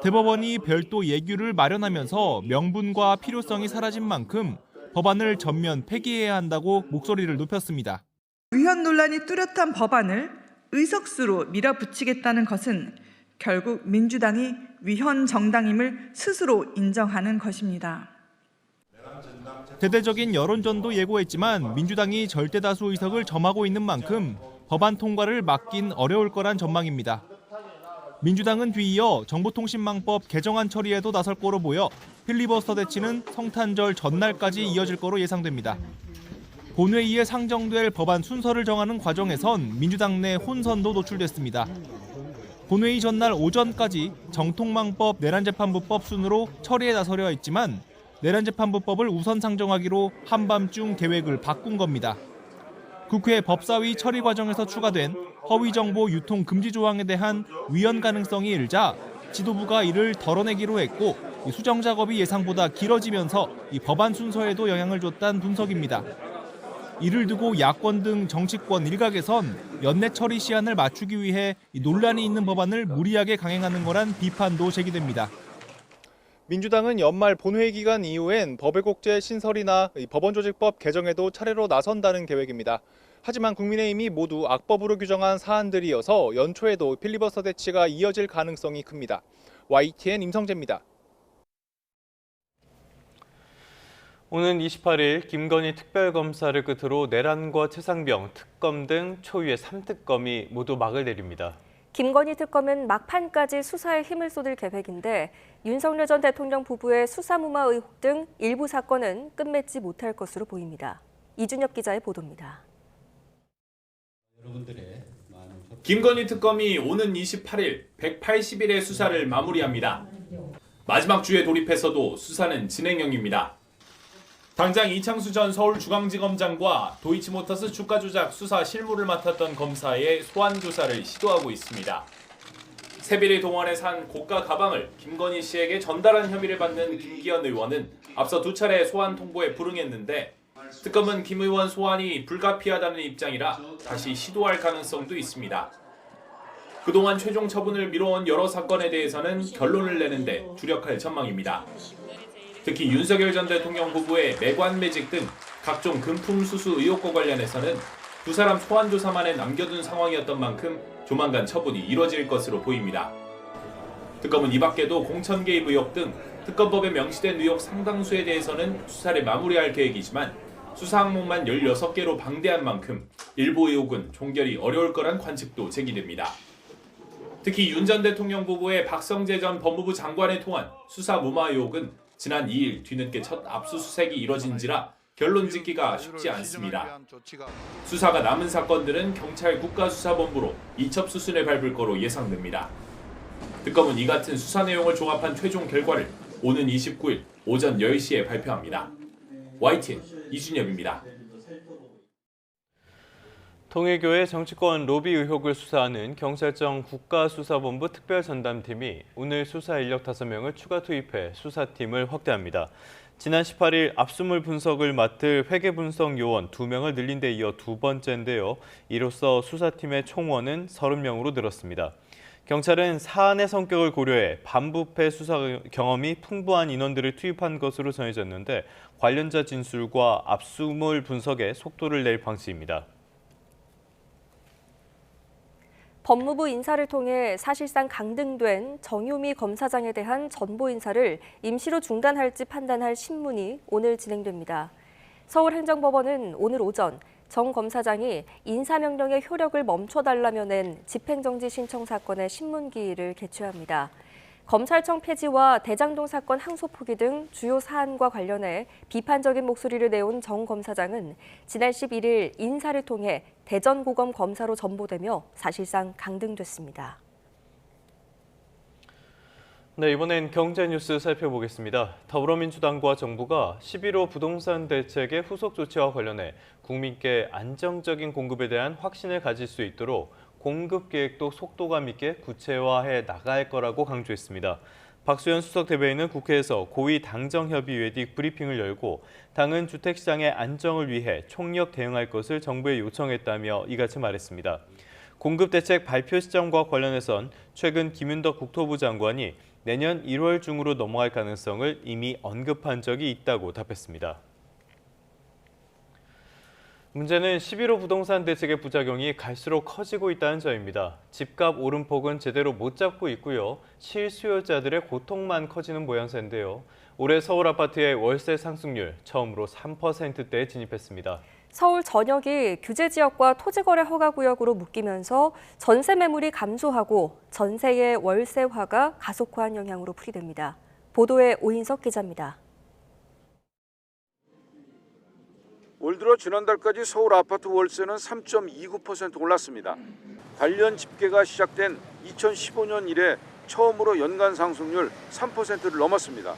대법원이 별도 예규를 마련하면서 명분과 필요성이 사라진 만큼 법안을 전면 폐기해야 한다고 목소리를 높였습니다. 위헌 논란이 뚜렷한 법안을 의석수로 밀어붙이겠다는 것은 결국 민주당이 위헌 정당임을 스스로 인정하는 것입니다. 대대적인 여론전도 예고했지만 민주당이 절대다수 의석을 점하고 있는 만큼 법안 통과를 막긴 어려울 거란 전망입니다. 민주당은 뒤이어 정보통신망법 개정안 처리에도 나설 거로 보여 필리버스터 대치는 성탄절 전날까지 이어질 거로 예상됩니다. 본회의에 상정될 법안 순서를 정하는 과정에선 민주당 내 혼선도 노출됐습니다. 본회의 전날 오전까지 정통망법 내란재판부법 순으로 처리에 나서려 했지만 내란재판부법을 우선 상정하기로 한밤중 계획을 바꾼 겁니다. 국회 법사위 처리 과정에서 추가된 허위정보 유통 금지 조항에 대한 위헌 가능성이 일자 지도부가 이를 덜어내기로 했고 수정 작업이 예상보다 길어지면서 이 법안 순서에도 영향을 줬다는 분석입니다. 이를 두고 야권 등 정치권 일각에선 연내 처리 시한을 맞추기 위해 논란이 있는 법안을 무리하게 강행하는 거란 비판도 제기됩니다. 민주당은 연말 본회의 기간 이후엔 법외국제 신설이나 법원조직법 개정에도 차례로 나선다는 계획입니다. 하지만 국민의힘이 모두 악법으로 규정한 사안들이어서 연초에도 필리버스터 대치가 이어질 가능성이 큽니다. YTN 임성재입니다. 오는 28일 김건희 특별검사를 끝으로 내란과 최상병, 특검 등 초유의 3특검이 모두 막을 내립니다. 김건희 특검은 막판까지 수사에 힘을 쏟을 계획인데 윤석열 전 대통령 부부의 수사무마 의혹 등 일부 사건은 끝맺지 못할 것으로 보입니다. 이준엽 기자의 보도입니다. 김건희 특검이 오는 28일 180일의 수사를 마무리합니다. 마지막 주에 돌입해서도 수사는 진행형입니다. 당장 이창수 전 서울중앙지검장과 도이치모터스 주가 조작 수사 실무를 맡았던 검사의 소환 조사를 시도하고 있습니다. 세비를 동원해 산 고가 가방을 김건희 씨에게 전달한 혐의를 받는 김기현 의원은 앞서 2차례 소환 통보에 불응했는데 특검은 김 의원 소환이 불가피하다는 입장이라 다시 시도할 가능성도 있습니다. 그동안 최종 처분을 미뤄온 여러 사건에 대해서는 결론을 내는데 주력할 전망입니다. 특히 윤석열 전 대통령 부부의 매관매직 등 각종 금품 수수 의혹과 관련해서는 두 사람 소환 조사만에 남겨둔 상황이었던 만큼 조만간 처분이 이뤄질 것으로 보입니다. 특검은 이 밖에도 공천 개입 의혹 등 특검법에 명시된 의혹 상당수에 대해서는 수사를 마무리할 계획이지만 수사 항목만 16개로 방대한 만큼 일부 의혹은 종결이 어려울 거란 관측도 제기됩니다. 특히 윤 전 대통령 부부의 박성재 전 법무부 장관을 통한 수사 무마 의혹은 지난 2일 뒤늦게 첫 압수수색이 이뤄진지라 결론 짓기가 쉽지 않습니다. 수사가 남은 사건들은 경찰 국가수사본부로 이첩 수순을 밟을 거로 예상됩니다. 특검은 이 같은 수사 내용을 종합한 최종 결과를 오는 29일 오전 10시에 발표합니다. YTN 이준엽입니다. 통일교의 정치권 로비 의혹을 수사하는 경찰청 국가수사본부 특별전담팀이 오늘 수사 인력 5명을 추가 투입해 수사팀을 확대합니다. 지난 18일 압수물 분석을 맡을 회계분석 요원 2명을 늘린 데 이어 두 번째인데요. 이로써 수사팀의 총원은 30명으로 늘었습니다. 경찰은 사안의 성격을 고려해 반부패 수사 경험이 풍부한 인원들을 투입한 것으로 전해졌는데 관련자 진술과 압수물 분석에 속도를 낼 방침입니다. 법무부 인사를 통해 사실상 강등된 정유미 검사장에 대한 전보 인사를 임시로 중단할지 판단할 신문이 오늘 진행됩니다. 서울행정법원은 오늘 오전 정 검사장이 인사명령의 효력을 멈춰달라며 낸 집행정지 신청 사건의 신문기일을 개최합니다. 검찰청 폐지와 대장동 사건 항소 포기 등 주요 사안과 관련해 비판적인 목소리를 내온 정 검사장은 지난 11일 인사를 통해 대전고검 검사로 전보되며 사실상 강등됐습니다. 네, 이번엔 경제 뉴스 살펴보겠습니다. 더불어민주당과 정부가 11호 부동산 대책의 후속 조치와 관련해 국민께 안정적인 공급에 대한 확신을 가질 수 있도록 공급 계획도 속도감 있게 구체화해 나갈 거라고 강조했습니다. 박수현 수석 대변인은 국회에서 고위 당정협의회 뒤 브리핑을 열고 당은 주택시장의 안정을 위해 총력 대응할 것을 정부에 요청했다며 이같이 말했습니다. 공급대책 발표 시점과 관련해선 최근 김윤덕 국토부 장관이 내년 1월 중으로 넘어갈 가능성을 이미 언급한 적이 있다고 답했습니다. 문제는 11호 부동산 대책의 부작용이 갈수록 커지고 있다는 점입니다. 집값 오름폭은 제대로 못 잡고 있고요. 실수요자들의 고통만 커지는 모양새인데요. 올해 서울 아파트의 월세 상승률 처음으로 3%대에 진입했습니다. 서울 전역이 규제 지역과 토지거래 허가구역으로 묶이면서 전세 매물이 감소하고 전세의 월세화가 가속화한 영향으로 풀이됩니다. 보도에 오인석 기자입니다. 올 들어 지난달까지 서울 아파트 월세는 3.29% 올랐습니다. 관련 집계가 시작된 2015년 이래 처음으로 연간 상승률 3%를 넘었습니다.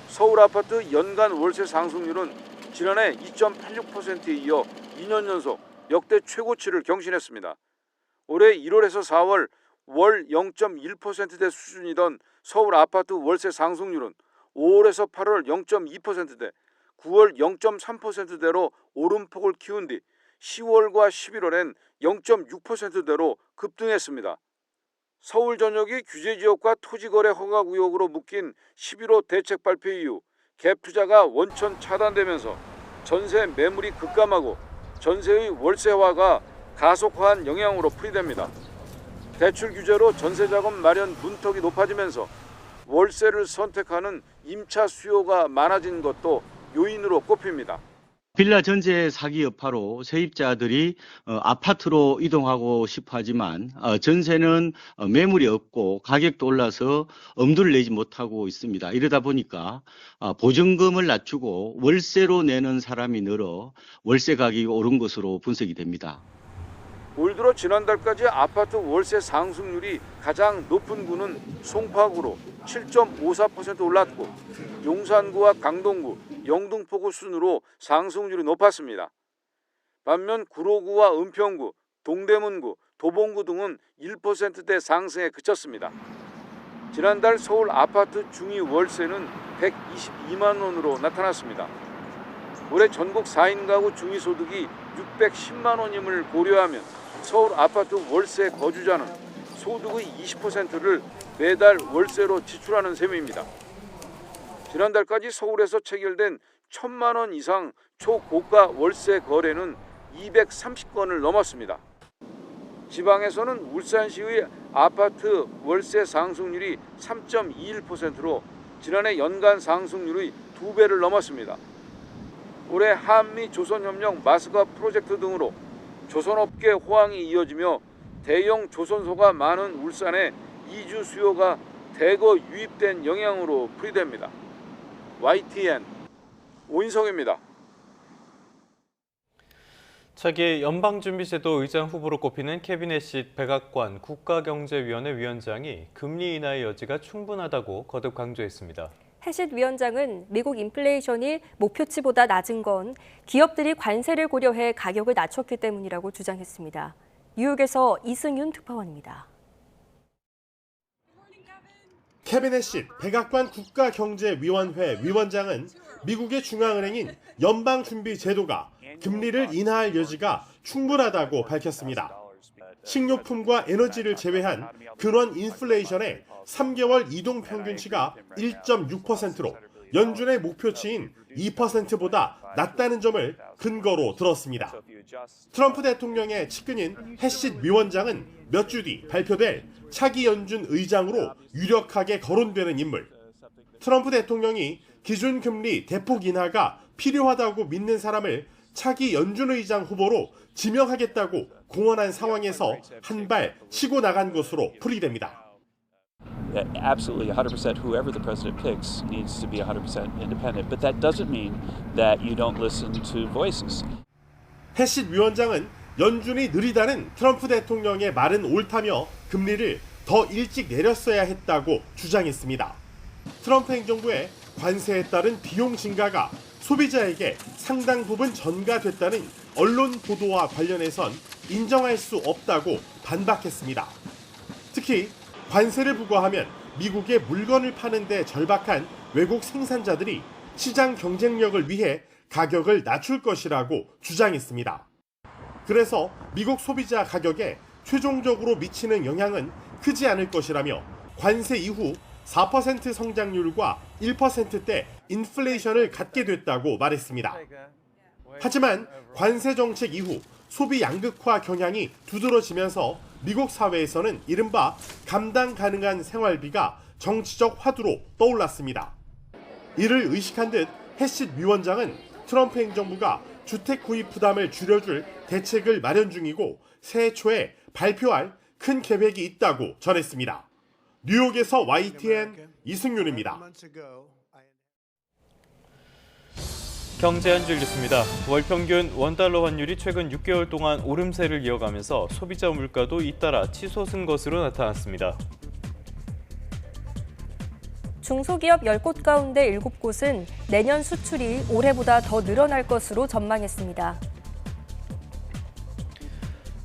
서울 아파트 연간 월세 상승률은 지난해 2.86%에 이어 2년 연속 역대 최고치를 경신했습니다. 올해 1월에서 4월 월 0.1%대 수준이던 서울 아파트 월세 상승률은 5월에서 8월 0.2%대, 9월 0.3%대로 오름폭을 키운 뒤 10월과 11월엔 0.6%대로 급등했습니다. 서울 전역이 규제지역과 토지거래 허가구역으로 묶인 11호 대책 발표 이후 갭 투자가 원천 차단되면서 전세 매물이 급감하고 전세의 월세화가 가속화한 영향으로 풀이됩니다. 대출 규제로 전세자금 마련 문턱이 높아지면서 월세를 선택하는 임차 수요가 많아진 것도 요인으로 꼽힙니다. 빌라 전세 사기 여파로 세입자들이 아파트로 이동하고 싶어 하지만 전세는 매물이 없고 가격도 올라서 엄두를 내지 못하고 있습니다. 이러다 보니까 보증금을 낮추고 월세로 내는 사람이 늘어 월세 가격이 오른 것으로 분석이 됩니다. 올 들어 지난달까지 아파트 월세 상승률이 가장 높은 구는 송파구로 7.54% 올랐고 용산구와 강동구, 영등포구 순으로 상승률이 높았습니다. 반면 구로구와 은평구, 동대문구, 도봉구 등은 1%대 상승에 그쳤습니다. 지난달 서울 아파트 중위 월세는 122만 원으로 나타났습니다. 올해 전국 4인 가구 중위소득이 610만 원임을 고려하면 서울 아파트 월세 거주자는 소득의 20%를 매달 월세로 지출하는 셈입니다. 지난달까지 서울에서 체결된 1,000만 원 이상 초고가 월세 거래는 230건을 넘었습니다. 지방에서는 울산시의 아파트 월세 상승률이 3.21%로 지난해 연간 상승률의 2배를 넘었습니다. 올해 한미 조선협력 마스가 프로젝트 등으로 조선업계 호황이 이어지며 대형 조선소가 많은 울산에 이주 수요가 대거 유입된 영향으로 풀이됩니다. YTN 오인성입니다. 차기 연방준비제도 의장 후보로 꼽히는 캐비넷식 백악관 국가경제위원회 위원장이 금리 인하의 여지가 충분하다고 거듭 강조했습니다. 해싯 위원장은 미국 인플레이션이 목표치보다 낮은 건 기업들이 관세를 고려해 가격을 낮췄기 때문이라고 주장했습니다. 뉴욕에서 이승윤 특파원입니다. 캐비넷식 백악관 국가경제위원회 위원장은 미국의 중앙은행인 연방준비제도가 금리를 인하할 여지가 충분하다고 밝혔습니다. 식료품과 에너지를 제외한 근원 인플레이션의 3개월 이동평균치가 1.6%로 연준의 목표치인 2%보다 낮다는 점을 근거로 들었습니다. 트럼프 대통령의 측근인 해싯 위원장은 몇 주 뒤 발표될 차기 연준 의장으로 유력하게 거론되는 인물. 트럼프 대통령이 기준금리 대폭 인하가 필요하다고 믿는 사람을 차기 연준 의장 후보로 지명하겠다고 공언한 상황에서 한 발 치고 나간 것으로 풀이됩니다. Absolutely 100% whoever the president picks needs to be 100% independent, but that doesn't mean that you don't listen to voices. 해싯 위원장은 연준이 느리다는 트럼프 대통령의 말은 옳다며 금리를 더 일찍 내렸어야 했다고 주장했습니다. 트럼프 행정부의 관세에 따른 비용 증가가 소비자에게 상당 부분 전가됐다는 언론 보도와 관련해선 인정할 수 없다고 반박했습니다. 특히 관세를 부과하면 미국의 물건을 파는 데 절박한 외국 생산자들이 시장 경쟁력을 위해 가격을 낮출 것이라고 주장했습니다. 그래서 미국 소비자 가격에 최종적으로 미치는 영향은 크지 않을 것이라며 관세 이후 4% 성장률과 1%대 인플레이션을 갖게 됐다고 말했습니다. 하지만 관세 정책 이후 소비 양극화 경향이 두드러지면서 미국 사회에서는 이른바 감당 가능한 생활비가 정치적 화두로 떠올랐습니다. 이를 의식한 듯 해싯 위원장은 트럼프 행정부가 주택 구입 부담을 줄여줄 대책을 마련 중이고 새해 초에 발표할 큰 계획이 있다고 전했습니다. 뉴욕에서 YTN 이승윤입니다. 경제 한 줄 뉴스입니다. 월 평균 원달러 환율이 최근 6개월 동안 오름세를 이어가면서 소비자 물가도 잇따라 치솟은 것으로 나타났습니다. 중소기업 10곳 가운데 7곳은 내년 수출이 올해보다 더 늘어날 것으로 전망했습니다.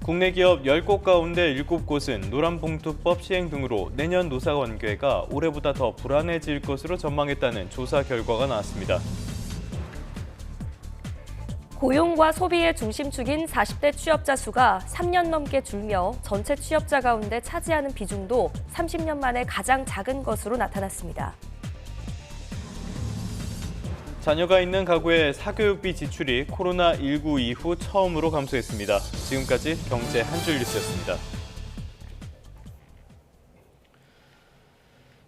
국내 기업 10곳 가운데 7곳은 노란봉투법 시행 등으로 내년 노사 관계가 올해보다 더 불안해질 것으로 전망했다는 조사 결과가 나왔습니다. 고용과 소비의 중심축인 40대 취업자 수가 3년 넘게 줄며 전체 취업자 가운데 차지하는 비중도 30년 만에 가장 작은 것으로 나타났습니다. 자녀가 있는 가구의 사교육비 지출이 코로나19 이후 처음으로 감소했습니다. 지금까지 경제 한 줄 뉴스였습니다.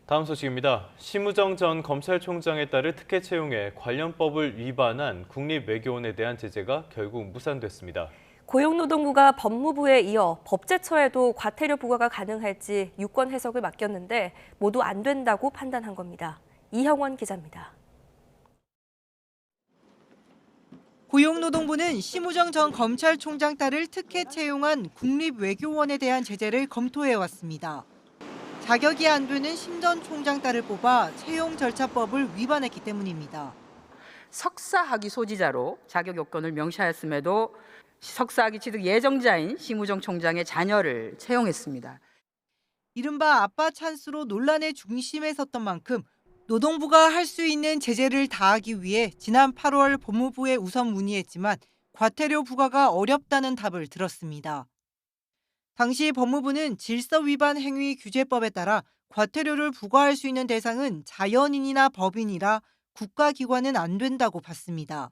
다음 소식입니다. 심우정 전 검찰총장에 따른 특혜 채용에 관련법을 위반한 국립외교원에 대한 제재가 결국 무산됐습니다. 고용노동부가 법무부에 이어 법제처에도 과태료 부과가 가능할지 유권 해석을 맡겼는데 모두 안 된다고 판단한 겁니다. 이형원 기자입니다. 고용노동부는 심우정 전 검찰총장 딸을 특혜 채용한 국립외교원에 대한 제재를 검토해왔습니다. 자격이 안 되는 심 전 총장 딸을 뽑아 채용 절차법을 위반했기 때문입니다. 석사학위 소지자로 자격 요건을 명시하였음에도 석사학위 취득 예정자인 심우정 총장의 자녀를 채용했습니다. 이른바 아빠 찬스로 논란의 중심에 섰던 만큼 노동부가 할 수 있는 제재를 다하기 위해 지난 8월 법무부에 우선 문의했지만 과태료 부과가 어렵다는 답을 들었습니다. 당시 법무부는 질서 위반 행위 규제법에 따라 과태료를 부과할 수 있는 대상은 자연인이나 법인이라 국가기관은 안 된다고 봤습니다.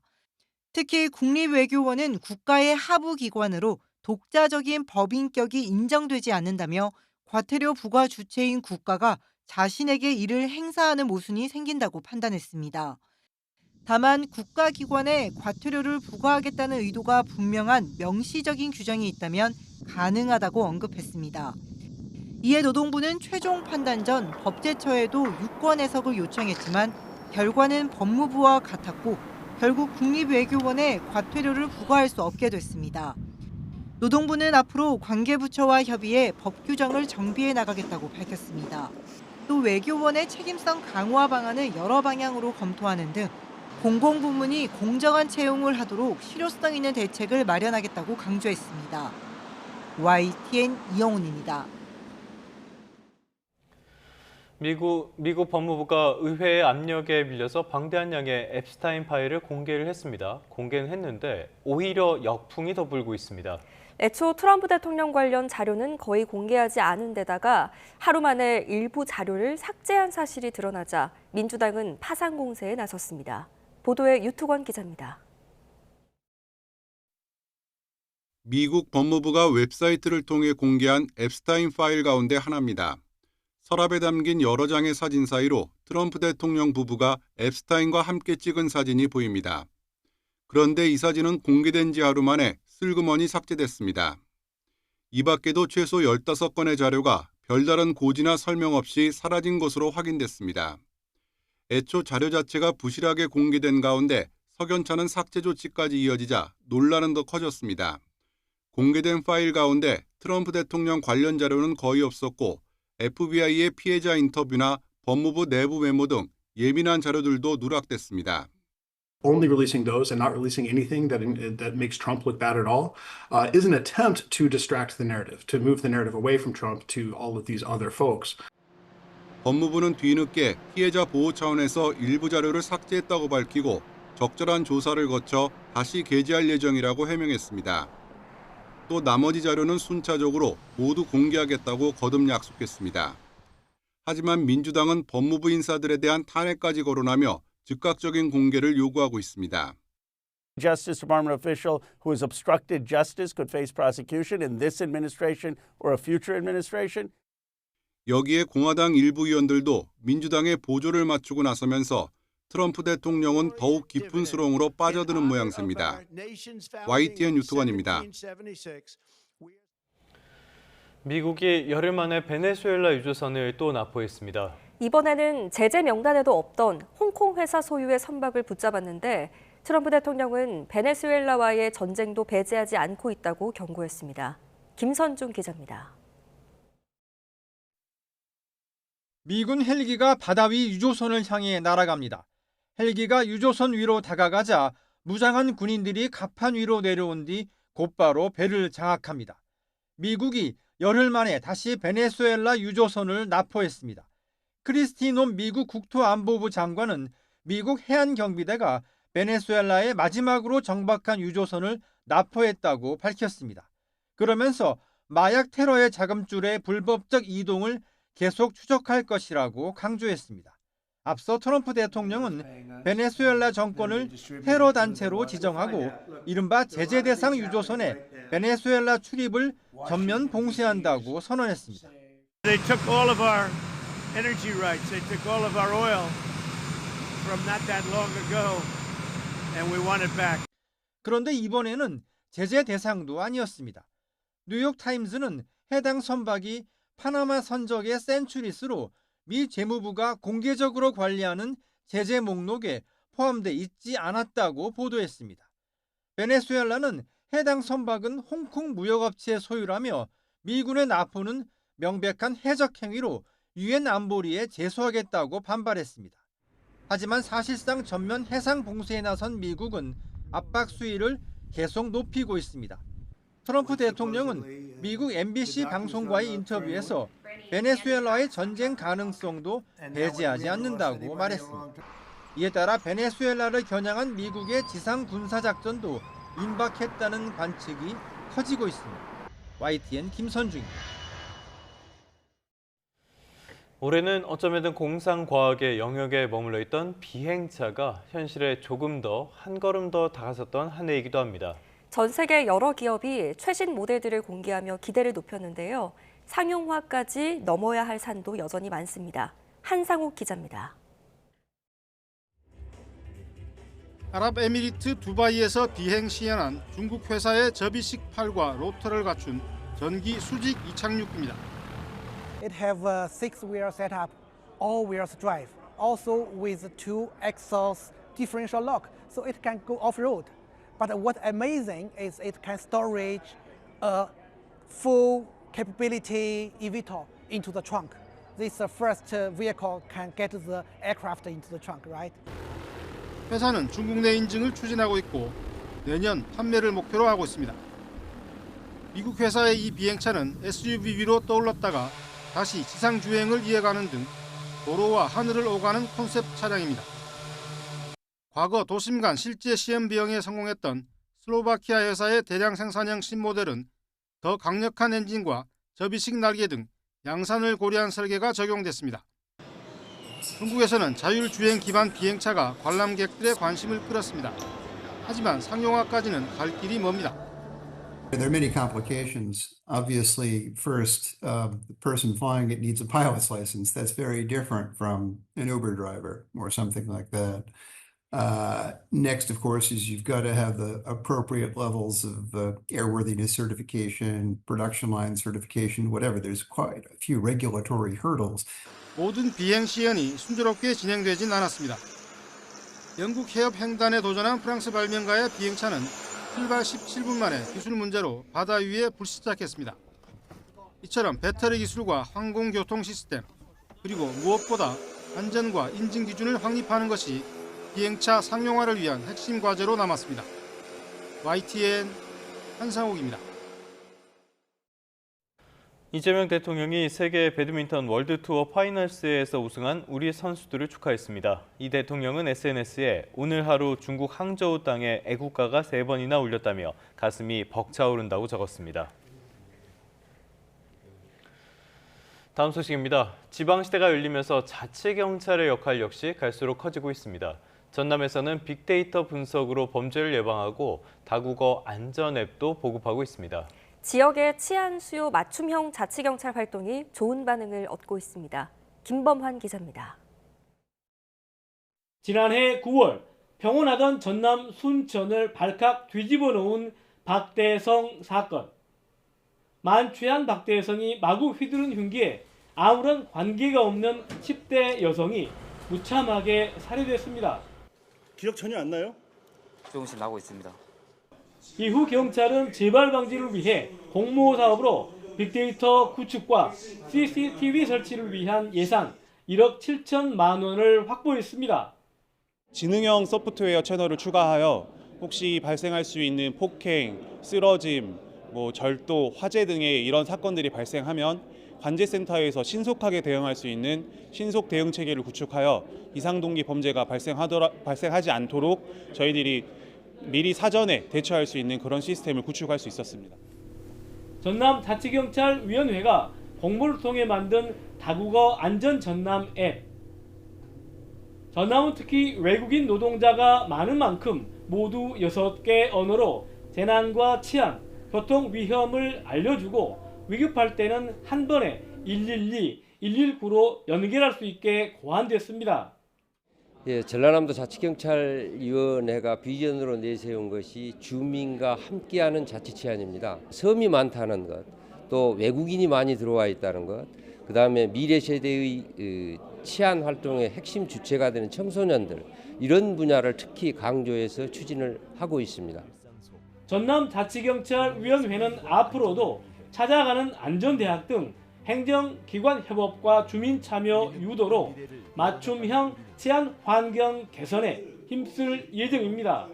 특히 국립외교원은 국가의 하부기관으로 독자적인 법인격이 인정되지 않는다며 과태료 부과 주체인 국가가 자신에게 이를 행사하는 모순이 생긴다고 판단했습니다. 다만 국가기관에 과태료를 부과하겠다는 의도가 분명한 명시적인 규정이 있다면 가능하다고 언급했습니다. 이에 노동부는 최종 판단 전 법제처에도 유권 해석을 요청했지만 결과는 법무부와 같았고 결국 국립외교원에 과태료를 부과할 수 없게 됐습니다. 노동부는 앞으로 관계부처와 협의해 법 규정을 정비해 나가겠다고 밝혔습니다. 또 외교원의 책임성 강화 방안을 여러 방향으로 검토하는 등 공공부문이 공정한 채용을 하도록 실효성 있는 대책을 마련하겠다고 강조했습니다. YTN 이영훈입니다. 미국 법무부가 의회의 압력에 밀려서 방대한 양의 앱스타인 파일을 공개를 했습니다. 공개는 했는데 오히려 역풍이 더 불고 있습니다. 애초 트럼프 대통령 관련 자료는 거의 공개하지 않은 데다가 하루 만에 일부 자료를 삭제한 사실이 드러나자 민주당은 파상 공세에 나섰습니다. 보도에 유투권 기자입니다. 미국 법무부가 웹사이트를 통해 공개한 앱스타인 파일 가운데 하나입니다. 서랍에 담긴 여러 장의 사진 사이로 트럼프 대통령 부부가 앱스타인과 함께 찍은 사진이 보입니다. 그런데 이 사진은 공개된 지 하루 만에 슬그머니 삭제됐습니다. 이 밖에도 최소 15건의 자료가 별다른 고지나 설명 없이 사라진 것으로 확인됐습니다. 애초 자료 자체가 부실하게 공개된 가운데 석연찮은 삭제 조치까지 이어지자 논란은 더 커졌습니다. 공개된 파일 가운데 트럼프 대통령 관련 자료는 거의 없었고 FBI의 피해자 인터뷰나 법무부 내부 메모 등 예민한 자료들도 누락됐습니다. Only releasing those and not releasing anything that makes Trump look bad at all is an attempt to distract the narrative, to move the narrative away from Trump to all of these other folks. 법무부는 뒤늦게 피해자 보호 차원에서 일부 자료를 삭제했다고 밝히고 적절한 조사를 거쳐 다시 게재할 예정이라고 해명했습니다. 또 나머지 자료는 순차적으로 모두 공개하겠다고 거듭 약속했습니다. 하지만 민주당은 법무부 인사들에 대한 탄핵까지 거론하며 즉각적인 공개를 요구하고 있습니다. Justice Department official who has obstructed justice could face prosecution in this administration or a future administration. 여기에 공화당 일부 의원들도 민주당의 보조를 맞추고 나서면서 트럼프 대통령은 더욱 깊은 수렁으로 빠져드는 모양새입니다. YTN 유투관입니다. 미국이 열흘 만에 베네수엘라 유조선을 또 납포했습니다. 이번에는 제재 명단에도 없던 홍콩 회사 소유의 선박을 붙잡았는데 트럼프 대통령은 베네수엘라와의 전쟁도 배제하지 않고 있다고 경고했습니다. 김선중 기자입니다. 미군 헬기가 바다 위 유조선을 향해 날아갑니다. 헬기가 유조선 위로 다가가자 무장한 군인들이 갑판 위로 내려온 뒤 곧바로 배를 장악합니다. 미국이 열흘 만에 다시 베네수엘라 유조선을 납포했습니다. 크리스티논 미국 국토안보부 장관은 미국 해안경비대가 베네수엘라에 마지막으로 정박한 유조선을 납포했다고 밝혔습니다. 그러면서 마약 테러의 자금줄의 불법적 이동을 계속 추적할 것이라고 강조했습니다. 앞서 트럼프 대통령은 베네수엘라 정권을 테러 단체로 지정하고 이른바 제재 대상 유조선의 베네수엘라 출입을 전면 봉쇄한다고 선언했습니다. They took all of our energy rights. They took all of our oil from not that long ago, and we want it back. 그런데 이번에는 제재 대상도 아니었습니다. 뉴욕타임즈는 해당 선박이 파나마 선적의 센츄리스로 미 재무부가 공개적으로 관리하는 제재 목록에 포함돼 있지 않았다고 보도했습니다. 베네수엘라는 해당 선박은 홍콩 무역업체의 소유라며 미군의 납포는 명백한 해적 행위로 유엔 안보리에 제소하겠다고 반발했습니다. 하지만 사실상 전면 해상 봉쇄에 나선 미국은 압박 수위를 계속 높이고 있습니다. 트럼프 대통령은 미국 MBC 방송과의 인터뷰에서 베네수엘라의 전쟁 가능성도 배제하지 않는다고 말했습니다. 이에 따라 베네수엘라를 겨냥한 미국의 지상 군사작전도 임박했다는 관측이 커지고 있습니다. YTN 김선중입니다. 올해는 어쩌면 공상과학의 영역에 머물러 있던 비행차가 현실에 조금 더 한 걸음 더 다가섰던 한 해이기도 합니다. 전 세계 여러 기업이 최신 모델들을 공개하며 기대를 높였는데요. 상용화까지 넘어야 할 산도 여전히 많습니다. 한상욱 기자입니다. 아랍에미리트 두바이에서 비행 시연한 중국 회사의 접이식 팔과 로터를 갖춘 전기 수직 이착륙기입니다. It have a 6-wheel setup, all-wheels drive, also with 2 exhaust differential lock, so it can go off-road. But what amazing is it can storage a full capability eVTOL into the trunk. This first vehicle can get the aircraft into the trunk, right? 회사는 중국 내 인증을 추진하고 있고 내년 판매를 목표로 하고 있습니다. 미국 회사의 이 비행차는 SUV로 떠올랐다가 다시 지상 주행을 이어가는 등 도로와 하늘을 오가는 콘셉트 차량입니다. 과거 도심 간 실제 시험 비행에 성공했던 슬로바키아 회사의 대량 생산형 신모델은 더 강력한 엔진과 접이식 날개 등 양산을 고려한 설계가 적용됐습니다. 중국에서는 자율주행 기반 비행차가 관람객들의 관심을 끌었습니다. 하지만 상용화까지는 갈 길이 멉니다. There are many complications. Obviously, first, the person flying it needs a pilot's license. That's very different from an Uber driver or something like that. Next, of course, is you've got to have the appropriate levels of airworthiness certification, production line certification, whatever. There's quite a few regulatory hurdles. 모든 비행 시연이 순조롭게 진행되진 않았습니다. 영국 해협 횡단에 도전한 프랑스 발명가의 비행차는 출발 17분 만에 기술 문제로 바다 위에 불시착했습니다. 이처럼 배터리 기술과 항공교통 시스템, 그리고 무엇보다 안전과 인증 기준을 확립하는 것이 비행차 상용화를 위한 핵심 과제로 남았습니다. YTN 한상욱입니다. 이재명 대통령이 세계 배드민턴 월드투어 파이널스에서 우승한 우리 선수들을 축하했습니다. 이 대통령은 SNS에 오늘 하루 중국 항저우 땅에 애국가가 3번이나 울렸다며 가슴이 벅차오른다고 적었습니다. 다음 소식입니다. 지방시대가 열리면서 자치경찰의 역할 역시 갈수록 커지고 있습니다. 전남에서는 빅데이터 분석으로 범죄를 예방하고 다국어 안전 앱도 보급하고 있습니다. 지역의 치안 수요 맞춤형 자치경찰 활동이 좋은 반응을 얻고 있습니다. 김범환 기자입니다. 지난해 9월 평온하던 전남 순천을 발칵 뒤집어 놓은 박대성 사건. 만취한 박대성이 마구 휘두른 흉기에 아무런 관계가 없는 10대 여성이 무참하게 살해됐습니다. 기억 전혀 안 나요? 조금씩 나고 있습니다. 이후 경찰은 재발 방지를 위해 공모 사업으로 빅데이터 구축과 CCTV 설치를 위한 예산 1억 7천만 원을 확보했습니다. 지능형 소프트웨어 채널을 추가하여 혹시 발생할 수 있는 폭행, 쓰러짐, 절도, 화재 등의 이런 사건들이 발생하면 관제센터에서 신속하게 대응할 수 있는 신속 대응 체계를 구축하여 이상동기 범죄가 발생하지 않도록 저희들이 미리 사전에 대처할 수 있는 그런 시스템을 구축할 수 있었습니다. 전남자치경찰위원회가 공모를 통해 만든 다국어 안전 전남 앱. 전남은 특히 외국인 노동자가 많은 만큼 모두 6개 언어로 재난과 치안, 교통 위험을 알려주고 위급할 때는 한 번에 112, 119로 연결할 수 있게 고안됐습니다. 전라남도 자치경찰위원회가 비전으로 내세운 것이 주민과 함께하는 자치치안입니다. 섬이 많다는 것, 또 외국인이 많이 들어와 있다는 것, 그다음에 미래 세대의 치안 활동의 핵심 주체가 되는 청소년들, 이런 분야를 특히 강조해서 추진을 하고 있습니다. 전남자치경찰위원회는 앞으로도 찾아가는 안전대학 등 행정기관 협업과 주민 참여 유도로 맞춤형 치안 환경 개선에 힘쓸 예정입니다.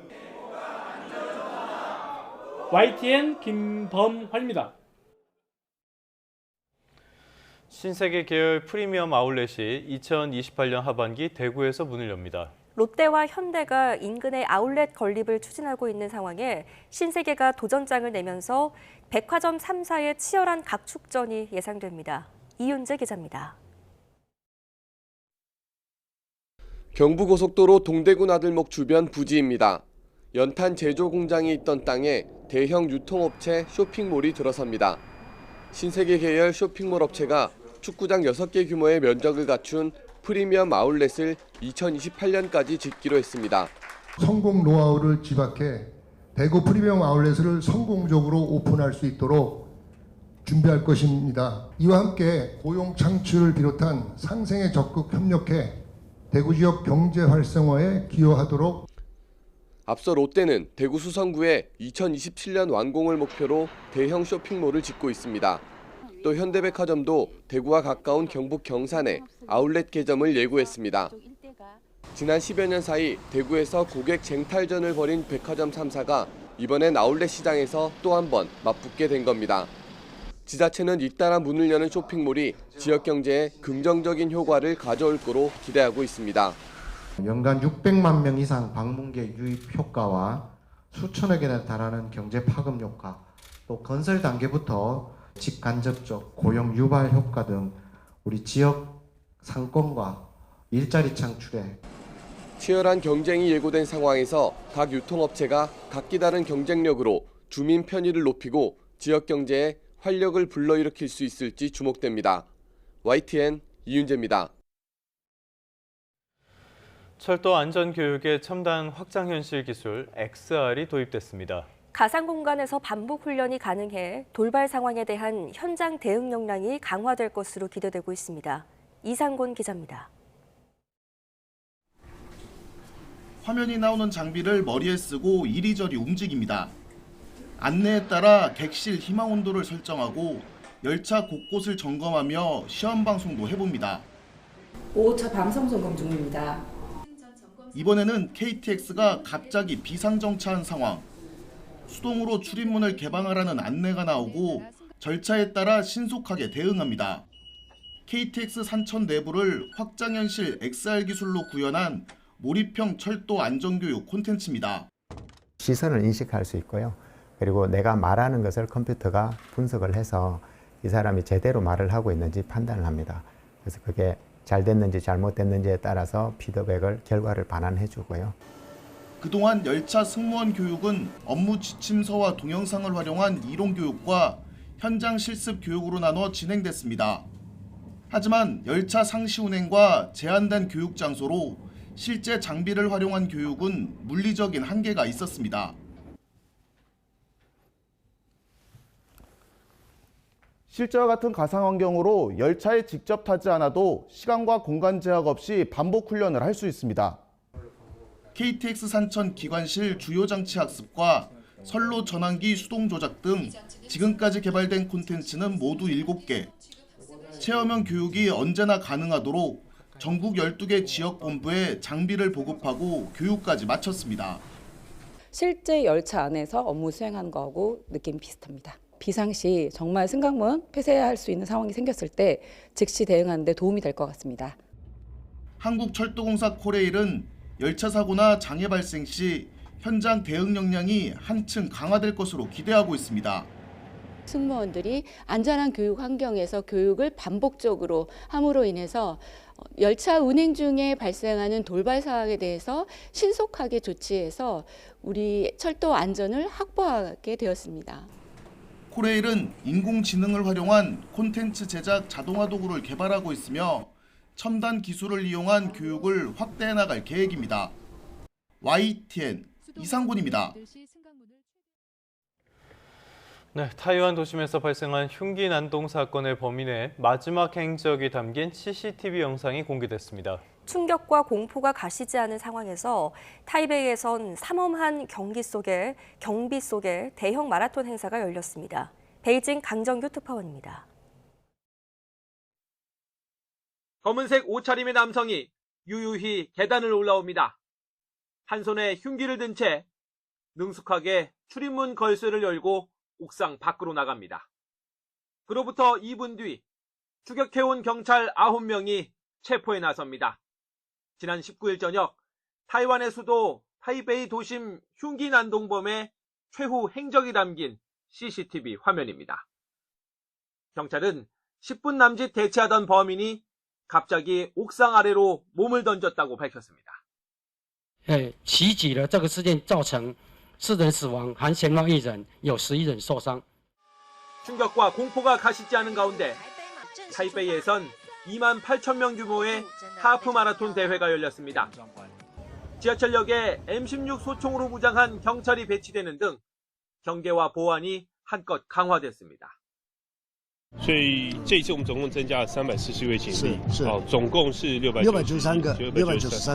YTN 김범환입니다. 신세계 계열 프리미엄 아울렛이 2028년 하반기 대구에서 문을 엽니다. 롯데와 현대가 인근의 아울렛 건립을 추진하고 있는 상황에 신세계가 도전장을 내면서 백화점 3사의 치열한 각축전이 예상됩니다. 이윤재 기자입니다. 경부고속도로 동대구 나들목 주변 부지입니다. 연탄 제조 공장이 있던 땅에 대형 유통업체 쇼핑몰이 들어섭니다. 신세계 계열 쇼핑몰 업체가 축구장 6개 규모의 면적을 갖춘 프리미엄 아울렛을 2028년까지 짓기로 했습니다. 성공 노하우를 집약해 대구 프리미엄 아울렛을 성공적으로 오픈할 수 있도록 준비할 것입니다. 이와 함께 고용 창출을 비롯한 상생에 적극 협력해 대구 지역 경제 활성화에 기여하도록. 앞서 롯데는 대구 수성구에 2027년 완공을 목표로 대형 쇼핑몰을 짓고 있습니다. 또 현대백화점도 대구와 가까운 경북 경산에 아울렛 개점을 예고했습니다. 지난 10여 년 사이 대구에서 고객 쟁탈전을 벌인 백화점 3사가 이번엔 아울렛 시장에서 또 한 번 맞붙게 된 겁니다. 지자체는 잇따라 문을 여는 쇼핑몰이 지역 경제에 긍정적인 효과를 가져올 거로 기대하고 있습니다. 연간 600만 명 이상 방문객 유입 효과와 수천억 원에 달하는 경제 파급 효과, 또 건설 단계부터 직간접적 고용 유발 효과 등 우리 지역 상권과 일자리 창출에. 치열한 경쟁이 예고된 상황에서 각 유통업체가 각기 다른 경쟁력으로 주민 편의를 높이고 지역 경제에 활력을 불러일으킬 수 있을지 주목됩니다. YTN 이윤재입니다. 철도 안전교육의 첨단 확장현실 기술 XR이 도입됐습니다. 가상 공간에서 반복 훈련이 가능해 돌발 상황에 대한 현장 대응 역량이 강화될 것으로 기대되고 있습니다. 이상곤 기자입니다. 화면이 나오는 장비를 머리에 쓰고 이리저리 움직입니다. 안내에 따라 객실 희망 온도를 설정하고 열차 곳곳을 점검하며 시험 방송도 해봅니다. 5호차 방송 점검 중입니다. 이번에는 KTX가 갑자기 비상정차한 상황. 수동으로 출입문을 개방하라는 안내가 나오고 절차에 따라 신속하게 대응합니다. KTX 산천 내부를 확장현실 XR 기술로 구현한 몰입형 철도 안전교육 콘텐츠입니다. 시선을 인식할 수 있고요. 그리고 내가 말하는 것을 컴퓨터가 분석을 해서 이 사람이 제대로 말을 하고 있는지 판단을 합니다. 그래서 그게 잘 됐는지 잘못됐는지에 따라서 피드백을 결과를 반환해 주고요. 그동안 열차 승무원 교육은 업무 지침서와 동영상을 활용한 이론 교육과 현장 실습 교육으로 나눠 진행됐습니다. 하지만 열차 상시 운행과 제한된 교육 장소로 실제 장비를 활용한 교육은 물리적인 한계가 있었습니다. 실제와 같은 가상 환경으로 열차에 직접 타지 않아도 시간과 공간 제약 없이 반복 훈련을 할 수 있습니다. KTX 산천 기관실 주요 장치 학습과 선로 전환기 수동 조작 등 지금까지 개발된 콘텐츠는 모두 7개. 체험형 교육이 언제나 가능하도록 전국 12개 지역본부에 장비를 보급하고 교육까지 마쳤습니다. 실제 열차 안에서 업무 수행하는 거하고 느낌이 비슷합니다. 비상시 정말 승강문 폐쇄할 수 있는 상황이 생겼을 때 즉시 대응하는 데 도움이 될 것 같습니다. 한국철도공사 코레일은 열차 사고나 장애 발생 시 현장 대응 역량이 한층 강화될 것으로 기대하고 있습니다. 승무원들이 안전한 교육 환경에서 교육을 반복적으로 함으로 인해서 열차 운행 중에 발생하는 돌발 상황에 대해서 신속하게 조치해서 우리 철도 안전을 확보하게 되었습니다. 코레일은 인공지능을 활용한 콘텐츠 제작 자동화 도구를 개발하고 있으며 첨단 기술을 이용한 교육을 확대해 나갈 계획입니다. YTN 이상곤입니다. 네, 타이완 도심에서 발생한 흉기 난동 사건의 범인의 마지막 행적이 담긴 CCTV 영상이 공개됐습니다. 충격과 공포가 가시지 않은 상황에서 타이베이에선 삼엄한 경비 속에 대형 마라톤 행사가 열렸습니다. 베이징 강정규 특파원입니다. 검은색 옷차림의 남성이 유유히 계단을 올라옵니다. 한 손에 흉기를 든 채 능숙하게 출입문 걸쇠를 열고 옥상 밖으로 나갑니다. 그로부터 2분 뒤 추격해온 경찰 9명이 체포에 나섭니다. 지난 19일 저녁 타이완의 수도 타이베이 도심 흉기 난동범의 최후 행적이 담긴 CCTV 화면입니다. 경찰은 10분 남짓 대치하던 범인이 갑자기 옥상 아래로 몸을 던졌다고 밝혔습니다. 袭击了这个事件造成4人死亡，含嫌犯1人，有11人受伤。 충격과 공포가 가시지 않은 가운데 타이베이에선 2만 8천 명 규모의 하프 마라톤 대회가 열렸습니다. 지하철역에 M16 소총으로 무장한 경찰이 배치되는 등 경계와 보안이 한껏 강화됐습니다. 所以这一次我们总共增加了340位警力，总共是693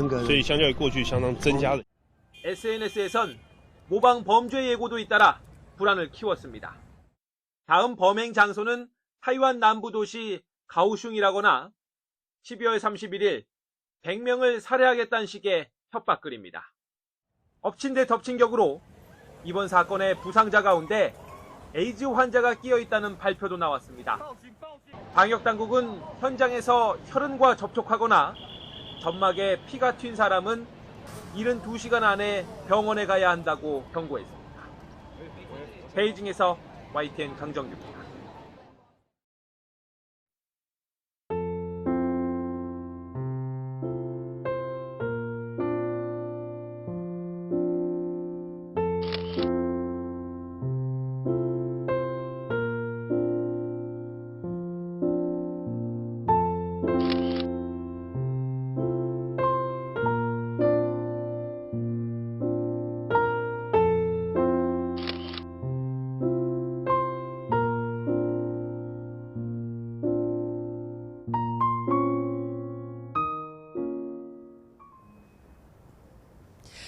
个，所以相较于过去相当增加了。 SNS에선 모방 범죄 예고도 잇따라 불안을 키웠습니다. 다음 범행 장소는 타이완 남부 도시 가오슝이라거나 12월 31일 100명을 살해하겠다는 식의 협박글입니다. 엎친 데 덮친 격으로 이번 사건의 부상자 가운데 에이즈 환자가 끼어 있다는 발표도 나왔습니다. 방역당국은 현장에서 혈흔과 접촉하거나 점막에 피가 튄 사람은 72시간 안에 병원에 가야 한다고 경고했습니다. 베이징에서 YTN 강정규입니다.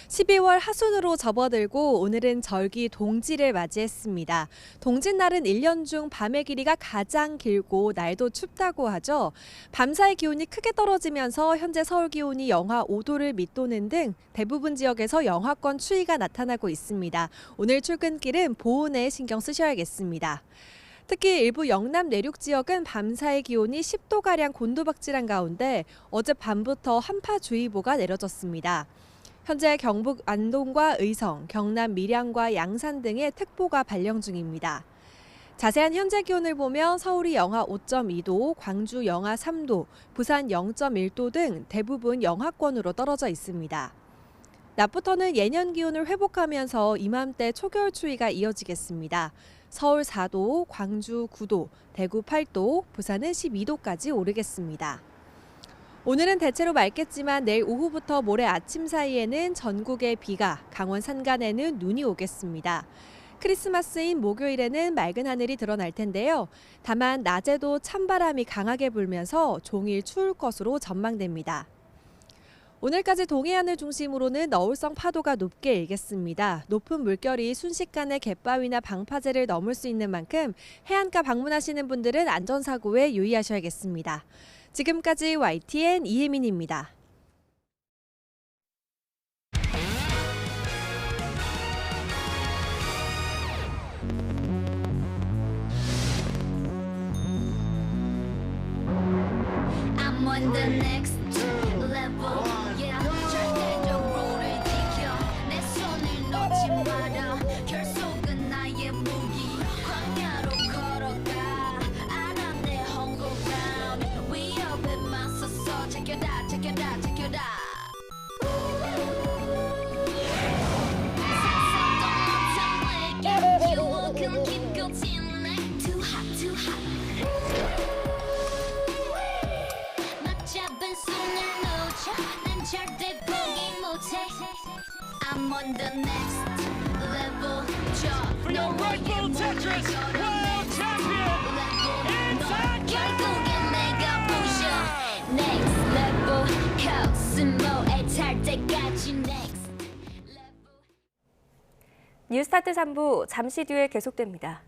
(12월) 하순으로 접어들고 오늘은 절기 동지를 맞이했습니다. 동짓날은 1년 중 밤의 길이가 가장 길고 날도 춥다고 하죠. 밤사이 기온이 크게 떨어지면서 현재 서울 기온이 영하 5도를 밑도는 등 대부분 지역에서 영하권 추위가 나타나고 있습니다. 오늘 출근길은 보온에 신경 쓰셔야겠습니다. 특히 일부 영남 내륙 지역은 밤사이 기온이 10도가량 곤두박질한 가운데 어젯밤부터 한파주의보가 내려졌습니다. 현재 경북 안동과 의성, 경남 밀양과 양산 등의 특보가 발령 중입니다. 자세한 현재 기온을 보면 서울이 영하 5.2도, 광주 영하 3도, 부산 0.1도 등 대부분 영하권으로 떨어져 있습니다. 낮부터는 예년 기온을 회복하면서 이맘때 초겨울 추위가 이어지겠습니다. 서울 4도, 광주 9도, 대구 8도, 부산은 12도까지 오르겠습니다. 오늘은 대체로 맑겠지만 내일 오후부터 모레 아침 사이에는 전국에 비가, 강원 산간에는 눈이 오겠습니다. 크리스마스인 목요일에는 맑은 하늘이 드러날 텐데요. 다만 낮에도 찬바람이 강하게 불면서 종일 추울 것으로 전망됩니다. 오늘까지 동해안을 중심으로는 너울성 파도가 높게 일겠습니다. 높은 물결이 순식간에 갯바위나 방파제를 넘을 수 있는 만큼 해안가 방문하시는 분들은 안전사고에 유의하셔야겠습니다. 지금까지 YTN 이혜민입니다. I'm on the next level. Yeah, 절대적으로를 지켜 내 손을 놓지 마라. 결속은 나의 무기. 광야로 걸어가. 알아 내 home ground. 위협에 맞서서 제껴다 제껴다 제껴다. 상상도 못한 내게 유혹은 깊고 진해. Too hot, too hot. I'm on the next level. No more Tetris World Champion. 결국엔 내가 부셔. Next level. 코스모에 탈 때까지 next. 뉴스타트 3부 잠시 뒤에 계속됩니다.